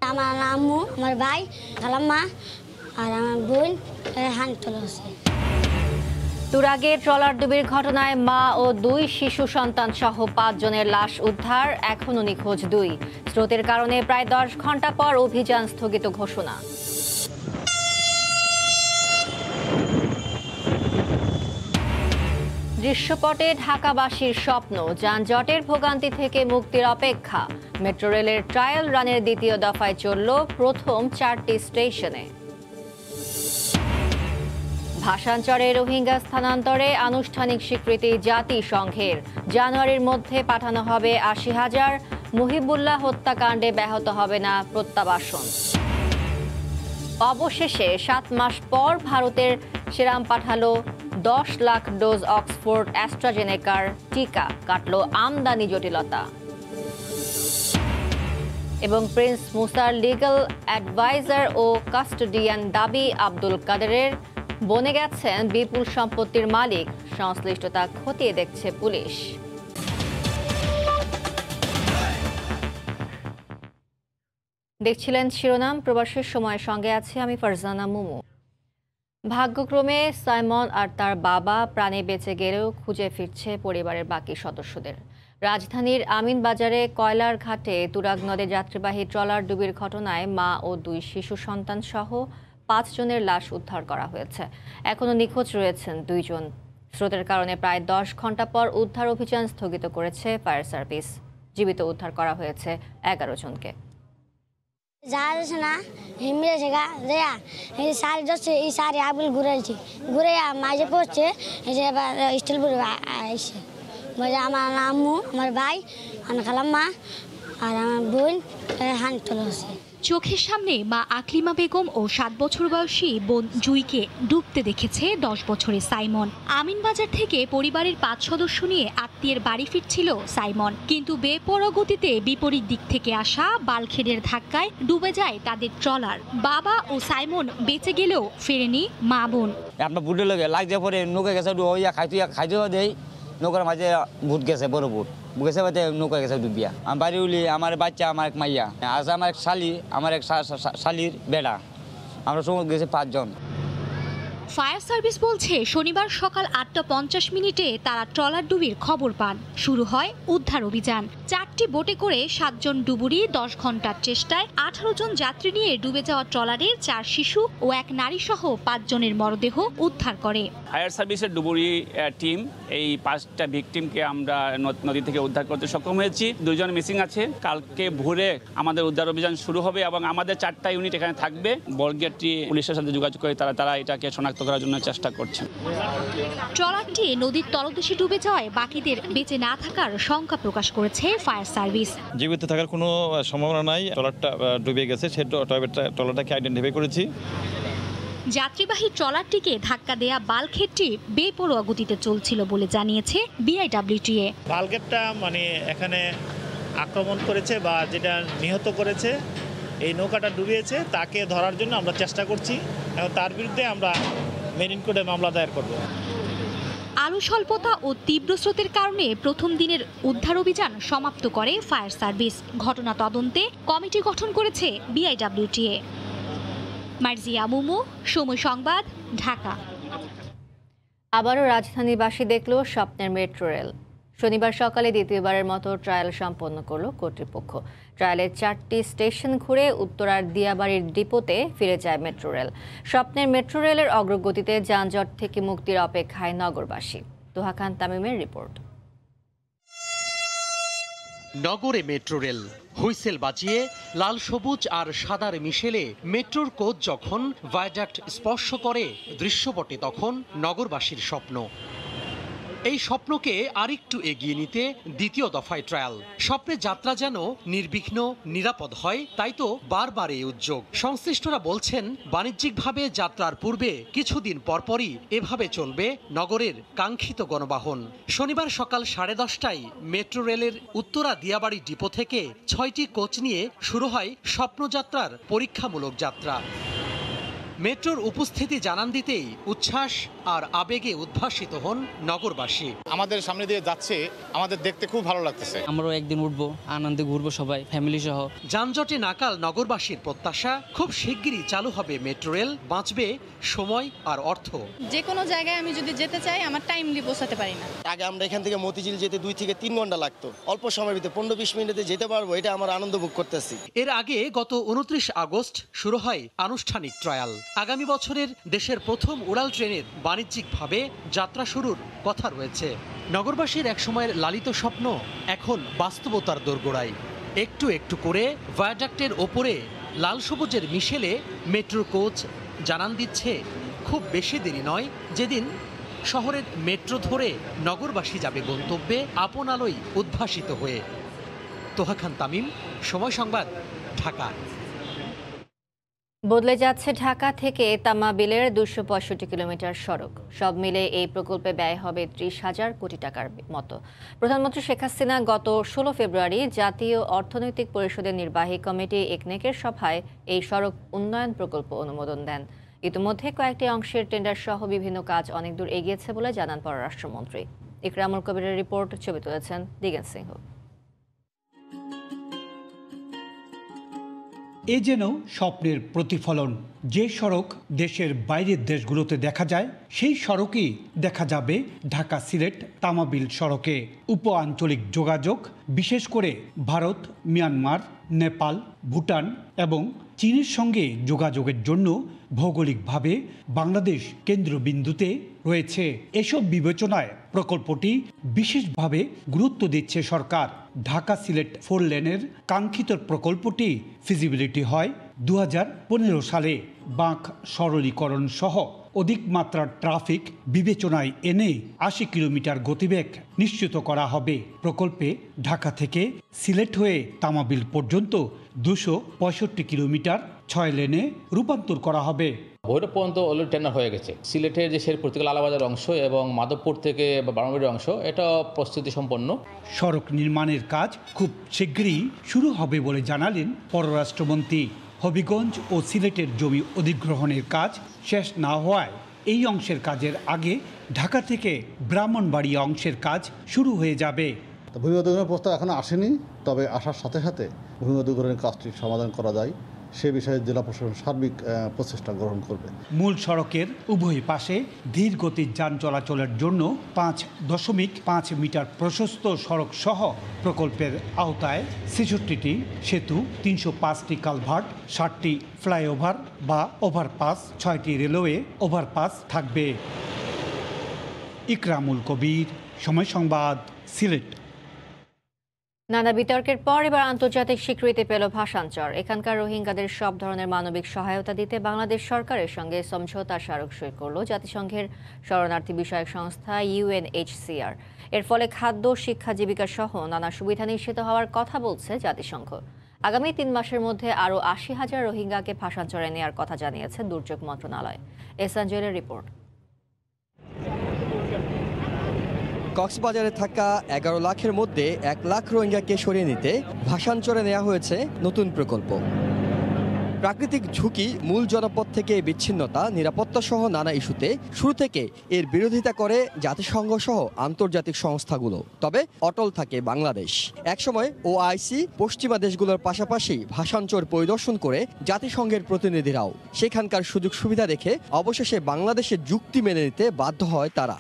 আমার আম্মু, আমার ভাই, খালাম্মা আর আমার বোন হানি তোলা আছে। তুরাগে ট্রলার ডুবির ঘটনায় মা ও 2 শিশু সন্তান সহ 5 জনের লাশ উদ্ধার, এখনো নিখোঁজ 2। স্রোতের কারণে প্রায় 10 ঘন্টা পর অভিযান স্থগিত ঘোষণা। দৃশ্যপটে ঢাকাবাসীর স্বপ্ন, যানজটের ভোগান্তি থেকে মুক্তির অপেক্ষা। মেট্রো রেলের ট্রায়াল রানের দ্বিতীয় দফায় চলল প্রথম 4টি স্টেশনে। ভাষান্তরে রোহিঙ্গা স্থানান্তরে আনুষ্ঠানিক স্বীকৃতি জাতিসংঘের, জানুয়ারির মধ্যে পাঠানো হবে 80,000। মুহিবুল্লাহ হত্যাকাণ্ডে ব্যাহত হবে না প্রত্যাবাসন। অবশেষে 7 মাস পর ভারতের সেরাম পাঠালো 10 লাখ ডোজ অক্সফোর্ড অ্যাস্ট্রাজেনেকার টিকা, কাটল আমদানি জটিলতা। এবং প্রিন্স মুসার লিগ্যাল অ্যাডভাইজার ও কাস্টোডিয়ান দাবি আব্দুল কাদেরের, বনে গেছেন বিপুল সম্পত্তির মালিক, সংশ্লিষ্টতা খতিয়ে দেখছে পুলিশ। দেখছিলেন শিরোনাম, প্রবাসের সময়ের সঙ্গে আছে আমি ফারজানা মুমু। ভাগ্যক্রমে সাইমন আর তার বাবা প্রাণে বেঁচে গেলেও খুঁজে ফিরছে পরিবারের বাকি সদস্যদের। রাজধানীর আমিনবাজারে কয়লার ঘাটে তুরাগ নদে যাত্রীবাহী ট্রলার ডুবির ঘটনায় মা ও 2 শিশু সন্তান সহ 5 জনের লাশ উদ্ধার করা হয়েছে। এখনো নিখোঁজ রয়েছেন 2 জন। স্রোতের কারণে প্রায় 10 ঘন্টা পর উদ্ধার অভিযান স্থগিত করেছে ফায়ার সার্ভিস। জীবিত উদ্ধার করা হয়েছে 11 জনকে। যাচ্ছে না হিমড়ে শেখা দেয়া এই সারি যাচ্ছে, এই সারি আবুল ঘুরেছি ঘুরে মাঝে পড়ছে, এই যে এবার স্টিল বুড়ে এসে বলে আমার আম্মু, আমার ভাই, আমার খালাম্মা আর আমার বোন হানি তোলা আছে। চোখের সামনে মা আকলিমা বেগম ও 7 বছর বয়সী বোন জুইকে ডুবতে দেখেছে 10 বছরের সাইমন। আমিনবাজার থেকে পরিবারের 5 সদস্য নিয়ে আত্মীয়ের বাড়ি ফিরছিল সাইমন, কিন্তু বেপরোয়া গতিতে বিপরীত দিক থেকে আসা বালখেডের ধাক্কায় ডুবে যায় তাদের ট্রলার। বাবা ও সাইমন বেঁচে গেলেও ফেরেনি মা বোন। আপনার বুটে লাগে লাগছে পরে নৌকা গেছে খাইতে দেয়, নৌকার মাঝে ভুট গেছে, বড় ভুট গেছে বাদে নৌকা গেছে ডুবিয়া। আমার বাড়ি উলি, আমার বাচ্চা, আমার এক মাইয়া আছে, আমার এক শালি, আমার এক শালির বেড়া, আমরা সময় গেছে 5 জন। ফায়ার সার্ভিস বলছে শনিবার সকাল 8:50 তারা ট্রলার ডুবির খবর পান। শুরু হয় উদ্ধার অভিযান। 4টি বোটে করে 7 জন ডুবুরি 10 ঘন্টার চেষ্টায় 18 জন যাত্রী নিয়ে ডুবে যাওয়া ট্রলারের 4 শিশু ও 1 নারী সহ 5 জনের মরদেহ উদ্ধার করে ফায়ার সার্ভিসের ডুবুরি টিম। এই 5টা ভিকটিমকে আমরা নদী থেকে উদ্ধার করতে সক্ষম হয়েছি। 2 জন মিসিং আছে। কালকে ভোরে আমাদের উদ্ধার অভিযান শুরু হবে এবং আমাদের 4টা ইউনিট এখানে থাকবে। বর্গেটটি পুলিশের সাথে যোগাযোগ করে তারা এটাকে শনাক্ত করার জন্য চেষ্টা করছেন। ট্রলারটি নদীর তলদেশে ডুবে যাওয়ায় বাকিদের বেঁচে না থাকার শঙ্কা প্রকাশ করেছে ফায়ার সার্ভিস। জীবিত থাকার কোনো সম্ভাবনা নাই, ট্রলারটা ডুবে গেছে, সেই ট্রলারটাকে আইডেন্টিফাই করেছি। যাত্রীবাহী ট্রলারটিকে ধাক্কা দেয়া বালখেডটি বেপরোয়া গতিতে চলছিল বলে জানিয়েছে বিআইডব্লিউটিএ। বালখেডটা মানে এখানে আক্রমণ করেছে বা যেটা নিহত করেছে, এই নৌকাটা ডুবিয়েছে, তাকে ধরার জন্য আমরা চেষ্টা করছি এবং তার বিরুদ্ধে আমরা মেরিন কোর্টে মামলা দায়ের করব। আলু স্বল্পতা ও তীব্র স্রোতের কারণে প্রথম দিনের উদ্ধার অভিযান সমাপ্ত করে ফায়ার সার্ভিস। ঘটনা তদন্তে কমিটি গঠন করেছে বিআইডব্লিউটিএ। মার্জিয়া মুমু, সময় সংবাদ, ঢাকা। আবারও রাজধানীবাসী দেখল স্বপ্নের মেট্রো রেল। শনিবার সকালে দ্বিতীয়বারের মতো ট্রায়াল সম্পন্ন করল কর্তৃপক্ষ। ট্রায়ালের 4টি স্টেশন ঘুরে উত্তরার দিয়াবাড়ির ডিপোতে ফিরে যায় মেট্রো রেল। স্বপ্নের মেট্রো রেলের অগ্রগতিতে যানজট থেকে মুক্তির অপেক্ষায় নগরবাসী। তোহা খান তামিমের রিপোর্ট। নগরে মেট্রো রেল হুইসেল বাজিয়ে লাল সবুজ আর সাদার মিশেলে মেট্রোর কোচ যখন ভায়াডাক্ট স্পর্শ করে দৃশ্যপটে, তখন নগরবাসীর স্বপ্ন। এই স্বপ্নকে আরেকটু এগিয়ে নিতে দ্বিতীয় দফায় ট্রায়াল। স্বপ্নের যাত্রা যেন নির্বিঘ্ন নিরাপদ হয়, তাই তো বারবার এই উদ্যোগ। সংশ্লিষ্টরা বলছেন বাণিজ্যিকভাবে যাত্রার পূর্বে কিছুদিন পরপরই এভাবে চলবে নগরের কাঙ্ক্ষিত গণবাহন। শনিবার সকাল 10:30টায় মেট্রো রেলের উত্তরা দিয়াবাড়ি ডিপো থেকে 6টি কোচ নিয়ে শুরু হয় স্বপ্নযাত্রার পরীক্ষামূলক যাত্রা। মেট্রোর উপস্থিতি জানান দিতেই উচ্ছ্বাস আর আবেগে উদ্ভাসিত হন নগরবাসী। আমাদের সামনে দিয়ে যাচ্ছে, আমাদের দেখতে খুব ভালো লাগতেছে। আমরাও একদিন উঠবো, আনন্দে ঘুরবো সবাই ফ্যামিলি সহ। যানজটে নাকাল নগরবাসীর প্রত্যাশা, খুব শিগগিরই চালু হবে মেট্রো রেল, বাঁচবে সময় আর অর্থ। যে কোনো জায়গায় আমি যদি যেতে চাই আমার টাইমলি পৌঁছাতে পারি না। আগে আমরা এখান থেকে মতিঝিল যেতে 2 থেকে 3 ঘন্টা লাগতো, অল্প সময়ের ভিতরে 15-20 মিনিটে যেতে পারবো, এটা আমার আনন্দ ভোগ করতেছি। এর আগে গত 29 আগস্ট শুরু হয় আনুষ্ঠানিক ট্রায়াল। আগামী বছরের দেশের প্রথম উড়াল ট্রেনের বাণিজ্যিকভাবে যাত্রা শুরুর কথা রয়েছে। নগরবাসীর একসময়ের লালিত স্বপ্ন এখন বাস্তবতার দোরগোড়ায়। একটু একটু করে ভায়াডাক্টের ওপরে লাল সবুজের মিশেলে মেট্রো কোচ জানান দিচ্ছে খুব বেশি দেরি নয়, যেদিন শহরের মেট্রো ধরে নগরবাসী যাবে গন্তব্যে আপন আলোয় উদ্ভাসিত হয়ে। তোহা খান তামিম, সময় সংবাদ, ঢাকা। বদলে যাচ্ছে ঢাকা থেকে তামাবিলের 265 কিলোমিটার সড়ক। সব মিলে এই প্রকল্পে ব্যয় হবে 30,000 কোটি টাকার মতো। প্রধানমন্ত্রী শেখ হাসিনা গত 16 ফেব্রুয়ারি জাতীয় অর্থনৈতিক পরিষদের নির্বাহী কমিটি একনেকের সভায় এই সড়ক উন্নয়ন প্রকল্প অনুমোদন দেন। ইতিমধ্যে কয়েকটি অংশের টেন্ডার সহ বিভিন্ন কাজ অনেক দূর এগিয়েছে বলে জানান পররাষ্ট্রমন্ত্রী। ইকরামুল কবিরের রিপোর্ট, ছবি তুলেছেন দিগেন সিংহ। এ যেন স্বপ্নের প্রতিফলন। যে সড়ক দেশের বাইরের দেশগুলোতে দেখা যায়, সেই সড়কই দেখা যাবে ঢাকা সিলেট তামাবিল সড়কে। উপ আঞ্চলিক যোগাযোগ, বিশেষ করে ভারত, মিয়ানমার, নেপাল, ভুটান এবং চীনের সঙ্গে যোগাযোগের জন্য ভৌগোলিকভাবে বাংলাদেশ কেন্দ্রবিন্দুতে রয়েছে। এসব বিবেচনায় প্রকল্পটি বিশেষভাবে গুরুত্ব দিচ্ছে সরকার। ঢাকা সিলেট 4 লেনের কাঙ্ক্ষিত প্রকল্পটি ফিজিবিলিটি হয় 2015 সালে। বাঁক সরলীকরণ সহ অধিক মাত্রার ট্রাফিক বিবেচনায় এনে 80 কিলোমিটার গতিবেগ নিশ্চিত করা হবে। প্রকল্পে ঢাকা থেকে সিলেট হয়ে তামাবিল পর্যন্ত 265 কিলোমিটার 6 লেনে রূপান্তর করা হবে। ভৈরব পর্যন্ত অলরেডি টেন্ডার হয়ে গেছে। সিলেটের যে শেরপুর থেকে লালাবাজার অংশ এবং মাধবপুর থেকে বারমাবাড়ির অংশ, এটা প্রস্তুতি সম্পন্ন। সড়ক নির্মাণের কাজ খুব শীঘ্রই শুরু হবে বলে জানালেন পররাষ্ট্রমন্ত্রী। হবিগঞ্জ ও সিলেটের জমি অধিগ্রহণের কাজ শেষ না হওয়ায় এই অংশের কাজের আগে ঢাকা থেকে ব্রাহ্মণবাড়িয়া অংশের কাজ শুরু হয়ে যাবে। ভূমি অধিগ্রহণের প্রস্তাব এখনো আসেনি, তবে আসার সাথে সাথে ভূমি অধিগ্রহণের কাজটি সমাধান করা যায় সে বিষয়ে জেলা প্রশাসন সার্বিক প্রচেষ্টা গ্রহণ করবে। মূল সড়কের উভয় পাশে ধীর গতির যান চলাচলের জন্য 5.5 মিটার প্রশস্ত সড়ক সহ প্রকল্পের আওতায় 66টি সেতু, 305টি কালভার্ট, 60টি ফ্লাইওভার বা ওভারপাস, 6টি রেলওয়ে ওভারপাস থাকবে। ইকরামুল কবির, সময় সংবাদ, সিলেট। নানা বিতর্কের পর এবার আন্তর্জাতিক স্বীকৃতি পেল ভাষাঞ্চর। এখানকার রোহিঙ্গাদের সব ধরনের মানবিক সহায়তা দিতে বাংলাদেশ সরকারের সঙ্গে সমঝোতা স্মারক সই করল জাতিসংঘের শরণার্থী বিষয়ক সংস্থা UNHCR। এর ফলে খাদ্য, শিক্ষা, জীবিকা সহ নানা সুবিধা নিশ্চিত হওয়ার কথা বলছে জাতিসংঘ। আগামী 3 মাসের মধ্যে আরও 80,000 রোহিঙ্গাকে ভাষাঞ্চরে নেওয়ার কথা জানিয়েছে দুর্যোগ মন্ত্রণালয়। এসাঞ্জয়ের রিপোর্ট। কক্সবাজারে থাকা 11 লাখের মধ্যে 1 লাখ রোহিঙ্গাকে সরিয়ে নিতে ভাষাঞ্চরে নেওয়া হয়েছে নতুন প্রকল্প। প্রাকৃতিক ঝুঁকি, মূল জনপদ থেকে বিচ্ছিন্নতা, নিরাপত্তা সহ নানা ইস্যুতে শুরু থেকে এর বিরোধিতা করে জাতিসংঘ সহ আন্তর্জাতিক সংস্থাগুলো। তবে অটল থাকে বাংলাদেশ। একসময় OIC পশ্চিমা দেশগুলোর পাশাপাশি ভাষাঞ্চর পরিদর্শন করে জাতিসংঘের প্রতিনিধিরাও সেখানকার সুযোগ সুবিধা দেখে অবশেষে বাংলাদেশের যুক্তি মেনে নিতে বাধ্য হয় তারা।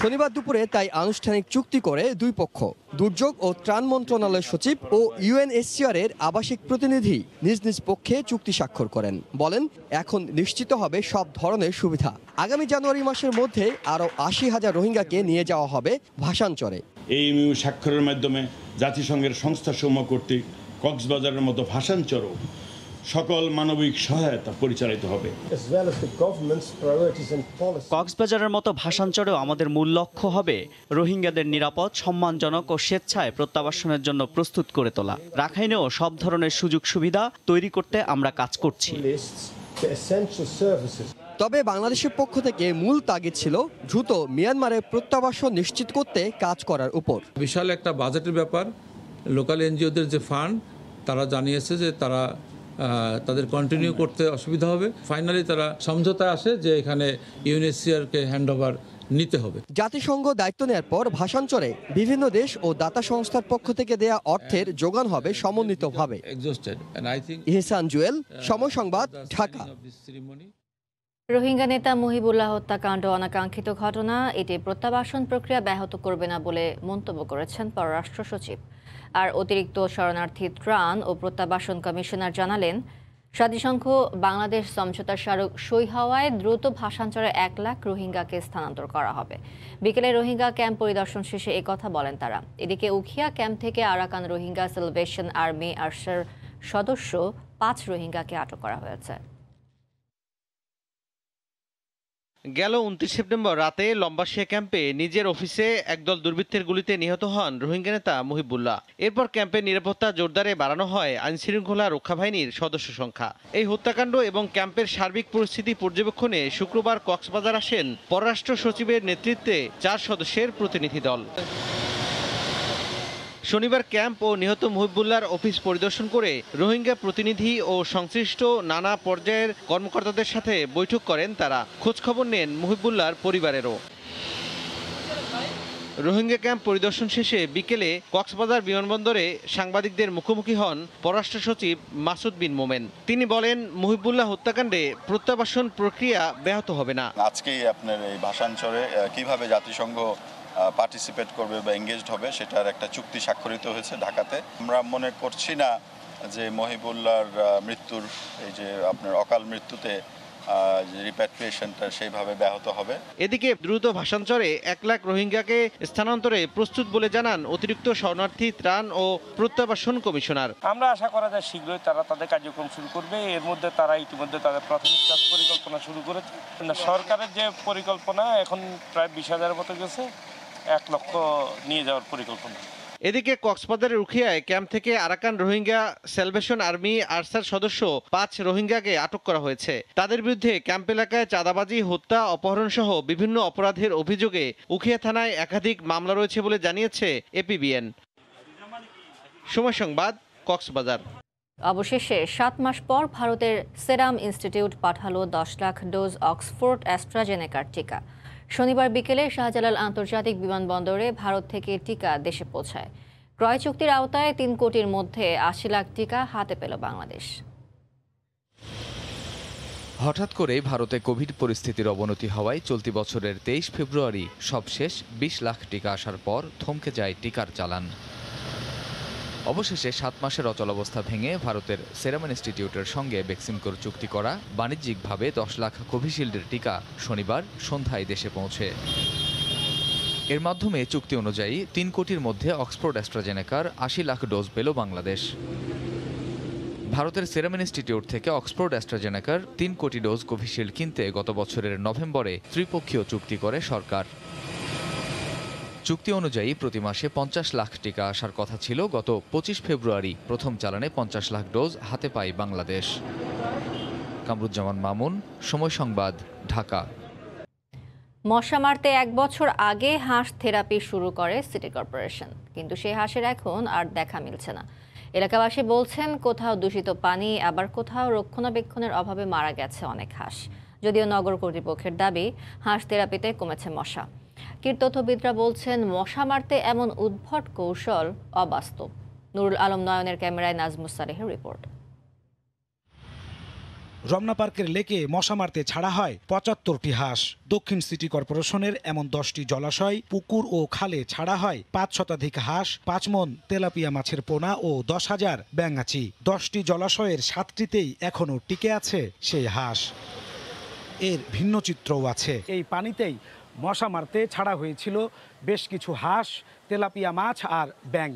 শনিবার দুপুরে তাই আনুষ্ঠানিক চুক্তি করে দুই পক্ষ। দুর্যোগ ও ত্রাণ মন্ত্রণালয়ের সচিব ও UNHCR এর আবাসিক প্রতিনিধি নিজ নিজ পক্ষে চুক্তি স্বাক্ষর করেন। বলেন, এখন নিশ্চিত হবে সব ধরনের সুবিধা। আগামী জানুয়ারি মাসের মধ্যে আরও 80,000 রোহিঙ্গাকে নিয়ে যাওয়া হবে ভাষাঞ্চরে। এই MOU স্বাক্ষরের মাধ্যমে জাতিসংঘের সংস্থাসমূহ কর্তৃক কক্সবাজারের মতো ভাষাঞ্চরও সকল মানবিক সহায়তা পরিচালিত হবে। কক্সবাজারের মতো ভাষাঞ্চরেও আমাদের মূল লক্ষ্য হবে রোহিঙ্গাদের নিরাপদ, সম্মানজনক ও স্বেচ্ছায় প্রত্যাবাসনের জন্য প্রস্তুত করে তোলা। রাখাইনেও সব ধরনের সুযোগ সুবিধা তৈরি করতে আমরা কাজ করছি। তবে বাংলাদেশের পক্ষ থেকে মূল তাগিদ ছিল দ্রুত মিয়ানমারে প্রত্যাবাসন নিশ্চিত করতে কাজ করার উপর। বিশাল একটা বাজেটের ব্যাপার। লোকাল NGOদের যে ফান্ড, তারা জানিয়েছে যে তারা তাদের কন্টিনিউ করতে অসুবিধা হবে। ফাইনালি তারা সমঝোতায় আসে যে এখানে ইউএনএইচসিআরকে হ্যান্ডওভার নিতে হবে। জাতিসংঘ দায়িত্ব নেওয়ার পর ভাষাঞ্চলে বিভিন্ন দেশ ও দাতা সংস্থার পক্ষ থেকে দেয়া অর্থের যোগান হবে সমন্বিতভাবে। ইহসান জুয়েল, সময় সংবাদ, ঢাকা। রোহিঙ্গা নেতা মহিবুল্লাহ হত্যাকাণ্ড অনাকাঙ্ক্ষিত ঘটনা, এটি প্রত্যাবাসন প্রক্রিয়া ব্যাহত করবে না বলে মন্তব্য করেছেন পররাষ্ট্র সচিব। আর অতিরিক্ত শরণার্থী ত্রাণ ও প্রত্যাবাসন কমিশনার জানালেন, জাতিসংঘ বাংলাদেশ সমঝোতা স্মারক সই হওয়ায় দ্রুত ভাষান্তরে 1 লাখ রোহিঙ্গাকে স্থানান্তর করা হবে। বিকেলে রোহিঙ্গা ক্যাম্প পরিদর্শন শেষে একথা বলেন তারা। এদিকে উখিয়া ক্যাম্প থেকে Arakan Rohingya salvation army Archer সদস্য 5 রোহিঙ্গাকে আটক করা হয়েছে। গেল 29 সেপ্টেম্বর রাতে লম্বাশিয়া ক্যাম্পে নিজের অফিসে একদল দুর্বৃত্তের গুলিতে নিহত হন রোহিঙ্গা নেতা মহিবুল্লাহ। এরপর ক্যাম্পের নিরাপত্তা জোরদারে বাড়ানো হয় আইনশৃঙ্খলা রক্ষা বাহিনীর সদস্য সংখ্যা। এই হত্যাকাণ্ড এবং ক্যাম্পের সার্বিক পরিস্থিতি পর্যবেক্ষণে শুক্রবার কক্সবাজার আসেন পররাষ্ট্র সচিবের নেতৃত্বে 4 সদস্যের প্রতিনিধি দল। শনিবার ক্যাম্প ও নিহত মহিবুল্লাহর অফিস পরিদর্শন করে রোহিঙ্গা প্রতিনিধি ও সংশ্লিষ্ট নানা পর্যায়ের কর্মকর্তাদের সাথে বৈঠক করেন তারা। খোঁজখবর নেন মহিবুল্লাহর পরিবারেরও। রোহিঙ্গা ক্যাম্প পরিদর্শন শেষে বিকেলে কক্সবাজার বিমানবন্দরে সাংবাদিকদের মুখোমুখি হন পররাষ্ট্র সচিব মাসুদ বিন মোমেন। তিনি বলেন, মহিবুল্লাহ হত্যাকাণ্ডে প্রত্যাবাসন প্রক্রিয়া ব্যাহত হবে না। আজকেই আপনার এই ভাষাঞ্চলে কিভাবে জাতিসংঘ পার্টিসিপেট করবে বা এঙ্গেজড হবে সেটার একটা চুক্তি স্বাক্ষরিত হয়েছে ঢাকাতে। আমরা মনে করছি না যে মহিবুল্লাহর মৃত্যুর এই যে আপনার অকাল মৃত্যুতে রিপ্যাট্রিয়েশনটা সেইভাবে ব্যাহত হবে। এদিকে দ্রুত ভাষান্তরে 1 লাখ রোহিঙ্গাকে স্থানান্তরে প্রস্তুত বলে জানান অতিরিক্ত শরণার্থী ত্রাণ ও প্রত্যাবাসন কমিশনার। আমরা আশা করা যায় শীঘ্রই তারা তাদের কার্যক্রম শুরু করবে। এর মধ্যে তারা ইতিমধ্যে তাদের প্রাথমিক কাজ পরিকল্পনা শুরু করেছে। সরকারের যে পরিকল্পনা এখন প্রায় 20,000-এর মতো গেছে, 1 লক্ষ নিয়ে যাওয়ার পরিকল্পনা। এদিকে কক্সবাজারের উখিয়ায় ক্যাম্প থেকে Arakan Rohingya salvation army Archer সদস্য 5 রোহিঙ্গাকে আটক করা হয়েছে। তাদের বিরুদ্ধে ক্যাম্প এলাকায় চাঁদাবাজি, হত্যা, অপহরণ সহ বিভিন্ন অপরাধের অভিযোগে উখিয়া থানায় একাধিক মামলা রয়েছে বলে জানিয়েছে এপিবিএন। সময় সংবাদ, কক্সবাজার। অবশেষে 7 মাস পর ভারতের সেরাম ইনস্টিটিউট পাঠালো 10 লাখ ডোজ অক্সফোর্ড অ্যাস্ট্রাজেনেকার টিকা। শনিবার বিকেলে শাহজালাল আন্তর্জাতিক বিমানবন্দরে ভারত থেকে টিকা দেশে পৌঁছায়। ক্রয় চুক্তির আওতায় 3 কোটির মধ্যে 80 লাখ টিকা হাতে পেল বাংলাদেশ। হঠাৎ করে ভারতে কোভিড পরিস্থিতির অবনতি হওয়ায় চলতি বছরের 23 ফেব্রুয়ারি সবশেষ 20 লাখ টিকা আসার পর থমকে যায় টিকার চালান। অবশেষে 7 মাসের অচলাবস্থা ভেঙে ভারতের সেরাম ইনস্টিটিউটের সঙ্গে বেক্সিমকোর চুক্তি করা বাণিজ্যিকভাবে 10 লাখ কোভিশিল্ডের টিকা শনিবার সন্ধ্যায় দেশে পৌঁছে। এর মাধ্যমে চুক্তি অনুযায়ী 3 কোটির মধ্যে অক্সফোর্ড অ্যাস্ট্রাজেনেকার 80 লাখ ডোজ পেল বাংলাদেশ। ভারতের সেরাম ইনস্টিটিউট থেকে অক্সফোর্ড অ্যাস্ট্রাজেনেকার 3 কোটি ডোজ কোভিশিল্ড কিনতে গত বছরের নভেম্বরে ত্রিপক্ষীয় চুক্তি করে সরকার। চুক্তি অনুযায়ী প্রতি মাসে 50 লাখ টিকা আসার কথা ছিল। গত 25 ফেব্রুয়ারি প্রথম চালানে 50 লাখ ডোজ হাতে পায় বাংলাদেশ। কামরুজ্জামান মামুন, সময় সংবাদ, ঢাকা। মশা মারতে 1 বছর আগে হাঁস থেরাপি শুরু করে সিটি কর্পোরেশন, কিন্তু সেই হাঁসের এখন আর দেখা মিলছে না। এলাকাবাসী বলছেন, কোথাও দূষিত পানি, আবার কোথাও রক্ষণাবেক্ষণের অভাবে মারা গেছে অনেক হাঁস। যদিও নগর কর্তৃপক্ষের দাবি হাঁস থেরাপিতে কমেছে মশা। কীটতত্ত্ববিদরা বলছেন, মশা মারতে এমন উদ্ভট কৌশল অবাস্তব। নুরুল আলম নয়নের ক্যামেরায় নাজমুস সালেহের রিপোর্ট। রমনা পার্কের লেকে মশা মারতে ছাড়া হয় 75টি হাঁস। দক্ষিণ সিটি কর্পোরেশনের এমন 10টি জলাশয়, পুকুর ও খালে ছাড়া হয় 5 শতাধিক হাঁস, 5 মণ তেলাপিয়া মাছের পোনা ও 10,000 ব্যাঙাচি। 10টি জলাশয়ের 7টিতেই এখনও টিকে আছে সেই হাঁস। এর ভিন্ন চিত্রও আছে। এই পানিতেই মশা মারতে ছাড়া হয়েছিল বেশ কিছু হাঁস, তেলাপিয়া মাছ আর ব্যাঙ।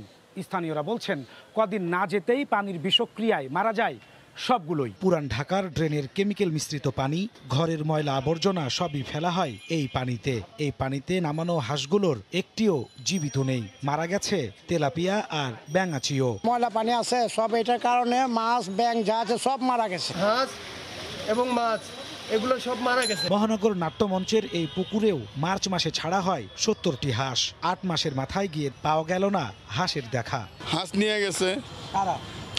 স্থানীয়রা বলছেন, কদিন না যেতেই পানির বিষক্রিয়ায় মারা যায় সবগুলোই। পুরান ঢাকার ড্রেনের কেমিক্যাল মিশ্রিত পানি, ঘরের ময়লা আবর্জনা সবই ফেলা হয় এই পানিতে। এই পানিতে নামানো হাঁসগুলোর একটিও জীবিত নেই, মারা গেছে তেলাপিয়া আর ব্যাঙাচিও। ময়লা পানি আছে সব, এটার কারণে মাছ ব্যাঙ যা আছে সব মারা গেছে। হাঁস এবং মাছ এগুলো সব মারা গেছে। মহানগর নাট্যমঞ্চের এই পুকুরেও মার্চ মাসে ছাড়া হয় 70টি হাঁস। 8 মাসের মাথায় গিয়ে পাওয়া গেল না হাঁসের দেখা। হাঁস নিয়ে গেছে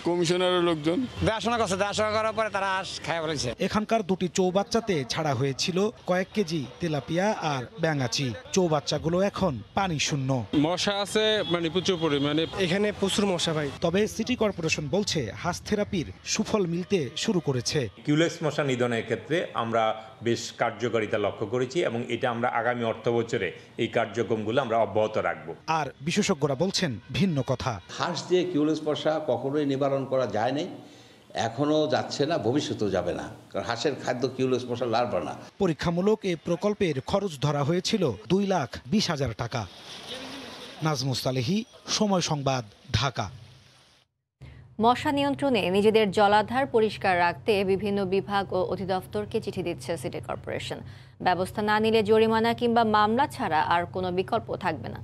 কমিশনারের লোকজন দেখাশোনা করছে, দেখাশোনা করার পরে তারা হাঁস খায় বলেছে। এখানকার দুটি চৌবাচ্চাতে ছাড়া হয়েছিল কয়েক কেজি তেলাপিয়া আর ব্যাঙাচি। চৌবাচ্চাগুলো এখন পানি শূন্য। মশা আছে মানে প্রচুর পরিমাণে, এখানে প্রচুর মশা ভাই। তবে সিটি কর্পোরেশন বলছে হাঁস থেরাপির সুফল মিলতে শুরু করেছে। কিউলেক্স মশা নিধনের ক্ষেত্রে আমরা বেশ কার্যকারিতা লক্ষ্য করেছি এবং এটা আমরা আগামী অর্থবছরে এই কার্যক্রমগুলো আমরা অব্যাহত রাখব। আর বিশেষজ্ঞরা বলছেন ভিন্ন কথা। হাঁস দিয়ে কিউলেক্স মশা কখনোই নিবারণ করা যায় নাই, এখনও যাচ্ছে না, ভবিষ্যতেও যাবে না, কারণ হাঁসের খাদ্য কিউলেক্স মশা লার্ভা না। পরীক্ষামূলক এই প্রকল্পের খরচ ধরা হয়েছিল 2,20,000 টাকা। নাজমুস সালেহী, সময় সংবাদ, ঢাকা। মশা নিয়ন্ত্রণে নিজেদের জলাধার পরিষ্কার রাখতে বিভিন্ন বিভাগ ও অধিদপ্তরকে চিঠি দিচ্ছে সিটি কর্পোরেশন। ব্যবস্থা না নিলে জরিমানা কিংবা মামলা ছাড়া আর কোনো বিকল্প থাকবে না,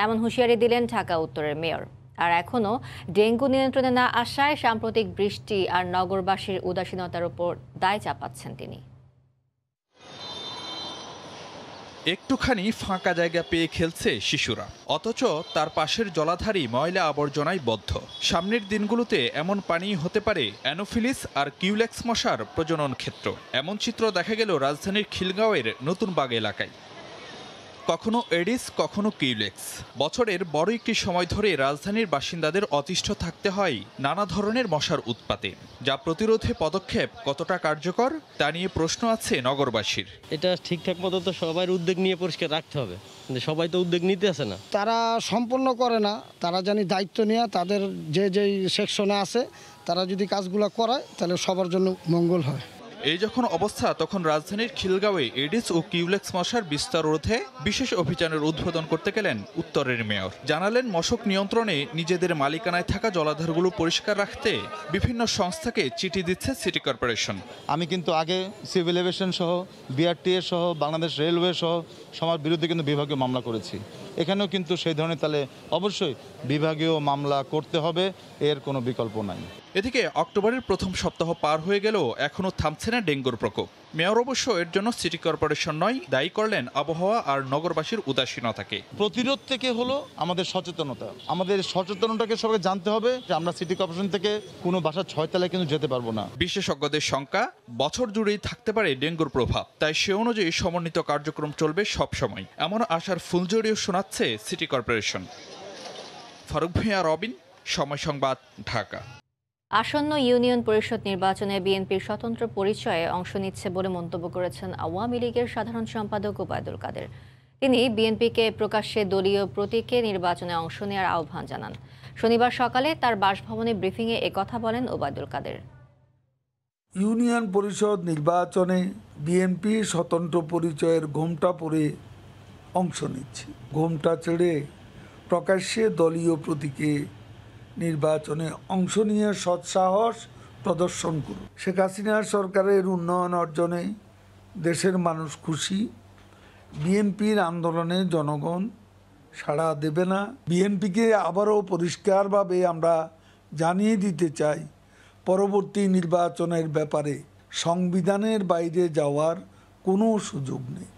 এমন হুঁশিয়ারি দিলেন ঢাকা উত্তরের মেয়র। আর এখনও ডেঙ্গু নিয়ন্ত্রণে না আসায় সাম্প্রতিক বৃষ্টি আর নগরবাসীর উদাসীনতার উপর দায় চাপাচ্ছেন তিনি। একটুখানি ফাঁকা জায়গা পেয়ে খেলছে শিশুরা, অথচ তার পাশের জলাধারই ময়লা আবর্জনায় বদ্ধ। সামনের দিনগুলোতে এমন পানি হতে পারে অ্যানোফিলিস আর কিউলেক্স মশার প্রজনন ক্ষেত্র। এমন চিত্র দেখা গেল রাজধানীর খিলগাঁওয়ের নতুন বাগ এলাকায়। কখনো এডিস, কখনো কিউলেক্স। বছরের বড় একটি সময় ধরে রাজধানীর বাসিন্দাদের অতিষ্ঠ থাকতে হয় নানা ধরনের মশার উৎপাতে, যা প্রতিরোধে পদক্ষেপ কতটা কার্যকর তা নিয়ে প্রশ্ন আছে নগরবাসীর। এটা ঠিকঠাক মতো তো সবার উদ্যোগ নিয়ে পরিষ্কার রাখতে হবে, কিন্তু সবাই তো উদ্যোগ নিতে আসে না। তারা সম্পূর্ণ করে না, তারা জানি দায়িত্ব নিয়ে তাদের যেই সেকশনে আছে তারা যদি কাজগুলো করায় তাহলে সবার জন্য মঙ্গল হয়। এই যখন অবস্থা, তখন রাজধানীর খিলগাঁওয়ে এডিস ও কিউলেক্স মশার বিস্তার রোধে বিশেষ অভিযানের উদ্বোধন করতে গেলেন উত্তরের মেয়র। জানালেন মশক নিয়ন্ত্রণে নিজেদের মালিকানায় থাকা জলাধারগুলো পরিষ্কার রাখতে বিভিন্ন সংস্থাকে চিঠি দিচ্ছে সিটি কর্পোরেশন। আমি কিন্তু আগে সিভিল এভিয়েশন সহ বিআরটিএ সহ বাংলাদেশ রেলওয়ে সহ সবার বিরুদ্ধে কিন্তু বিভাগীয় মামলা করেছি। এখানেও কিন্তু সেই ধরনের তাহলে অবশ্যই বিভাগীয় মামলা করতে হবে, এর কোনো বিকল্প নাই। এদিকে অক্টোবরের প্রথম সপ্তাহ পার হয়ে গেলেও এখনও থামছে না ডেঙ্গুর প্রকোপ। মেয়র অবশ্য এর জন্য সিটি কর্পোরেশন নয়, দায়ী করলেন আবহাওয়া আর নগরবাসীর উদাসীনতাকে। প্রতিরোধ থেকে হলো আমাদের সচেতনতা, আমাদের সচেতনতাকে সবাই জানতে হবে যে আমরা সিটি কর্পোরেশন থেকে কোনো বাসার 6 তলায় কিন্তু যেতে পারবো না। বিশেষজ্ঞদের শঙ্কা, বছর জুড়েই থাকতে পারে ডেঙ্গুর প্রভাব, তাই সে অনুযায়ী সমন্বিত কার্যক্রম চলবে সব সময়, এমন আশার ফুলঝড়িও শোনাচ্ছে সিটি কর্পোরেশন। ফারুক ভূঁইয়া, রবিন, সময় সংবাদ, ঢাকা। আসন্ন ইউনিয়ন পরিষদ নির্বাচনে বিএনপির স্বতন্ত্র পরিচয়ে অংশ নিচ্ছে বলে মন্তব্য করেছেন আওয়ামী লীগের সাধারণ সম্পাদক ওবায়দুল কাদের। তিনি বিএনপিকে প্রকাশ্যে দলীয় প্রতীকে নির্বাচনে অংশ নেওয়ার আহ্বান জানান। শনিবার সকালে তার বাসভবনে ব্রিফিংয়ে একথা বলেন ওবায়দুল কাদের। ইউনিয়ন পরিষদ নির্বাচনে বিএনপি স্বতন্ত্র পরিচয়ের ঘোমটা পরে অংশ নিচ্ছে। ঘোমটা ছেড়ে প্রকাশ্যে দলীয় প্রতীকে নির্বাচনে অংশ নিয়ে সৎসাহস প্রদর্শন করুন। শেখ হাসিনার সরকারের উন্নয়ন অর্জনে দেশের মানুষ খুশি। বিএনপির আন্দোলনে জনগণ সাড়া দেবে না। বিএনপিকে আবারও পরিষ্কারভাবে আমরা জানিয়ে দিতে চাই, পরবর্তী নির্বাচনের ব্যাপারে সংবিধানের বাইরে যাওয়ার কোনো সুযোগ নেই।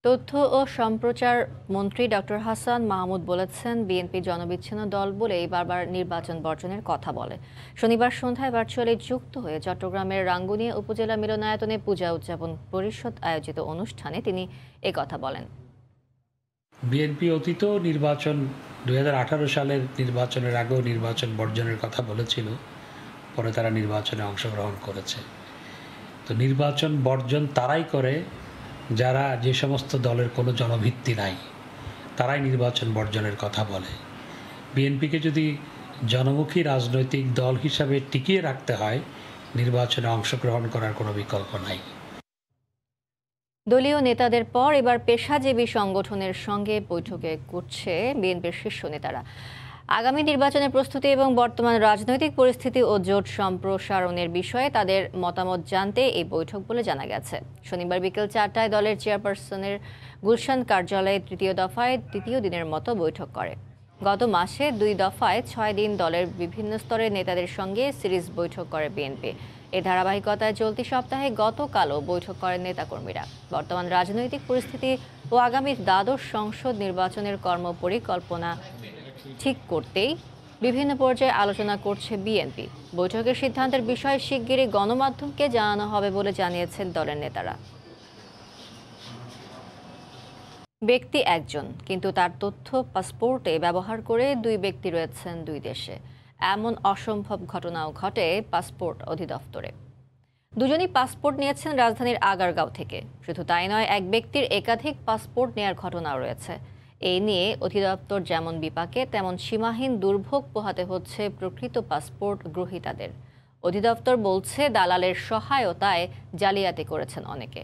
তথ্য ও সম্প্রচার মন্ত্রী ডক্টর হাসান মাহমুদ বলেছেন, বিএনপি জনবিচ্ছিন্ন দল বলেই বারবার নির্বাচন বর্জনের কথা বলে। শনিবার সন্ধ্যায় ভার্চুয়ালি যুক্ত হয়ে চট্টগ্রামের রাঙ্গুনিয়া উপজেলা মিলনায়তনে পূজা উদযাপন পরিষদ আয়োজিত অনুষ্ঠানে তিনি একথা বলেন। বিএনপি অতীত নির্বাচন 2018 সালের নির্বাচনের আগেও নির্বাচন বর্জনের কথা বলেছিল, পরে তারা নির্বাচনে অংশগ্রহণ করেছে। তো নির্বাচন বর্জন তারাই করে যারা যে সমস্ত দলের কোনো জনভিত্তি নাই, তারাই নির্বাচন বর্জনের কথা বলে। বিএনপিকে যদি জনমুখী রাজনৈতিক দল হিসাবে টিকিয়ে রাখতে হয়, নির্বাচনে অংশগ্রহণ করার কোনো বিকল্প নাই। দলীয় নেতাদের পর এবার পেশাজীবী সংগঠনের সঙ্গে বৈঠকে করছে বিএনপির শীর্ষ নেতারা। আগামী নির্বাচনের প্রস্তুতি এবং বর্তমান রাজনৈতিক পরিস্থিতি ও জোট সম্প্রসারণের বিষয়ে তাদের মতামত জানতে এই বৈঠক বলে জানা গেছে। শনিবার বিকেল 4টায় দলের চেয়ারপারসনের গুলশান কার্যালয়ে তৃতীয় দফায় দ্বিতীয় দিনের মতো বৈঠক করে। গত মাসে 2 দফায় 6 দিন দলের বিভিন্ন স্তরের নেতাদের সঙ্গে সিরিজ বৈঠক করে বিএনপি। এর ধারাবাহিকতায় চলতি সপ্তাহে গতকালও বৈঠক করেন নেতাকর্মীরা। বর্তমান রাজনৈতিক পরিস্থিতি ও আগামী দ্বাদশ সংসদ নির্বাচনের কর্মপরিকল্পনা ঠিক করতেই বিভিন্ন পর্যায়ে আলোচনা করছে বিএনপি। বৈঠকের সিদ্ধান্তের বিষয়ে শিগগিরই গণমাধ্যমকে জানানো হবে বলে জানিয়েছেন দলের নেতারা। ব্যক্তি একজন, কিন্তু তার তথ্য পাসপোর্টে ব্যবহার করে দুই ব্যক্তি রয়েছেন দুই দেশে। এমন অসম্ভব ঘটনাও ঘটে পাসপোর্ট অধিদপ্তরে। দুজনই পাসপোর্ট নিয়েছেন রাজধানীর আগারগাঁও থেকে। শুধু তাই নয়, এক ব্যক্তির একাধিক পাসপোর্ট নেয়ার ঘটনাও রয়েছে। এই নিয়ে অধিদপ্তর যেমন বিপাকে, তেমন সীমাহীন দুর্ভোগ পোহাতে হচ্ছে প্রকৃত পাসপোর্ট গ্রহীতাদের। অধিদপ্তর বলছে দালালের সহায়তায় জালিয়াতি করেছেন অনেকে।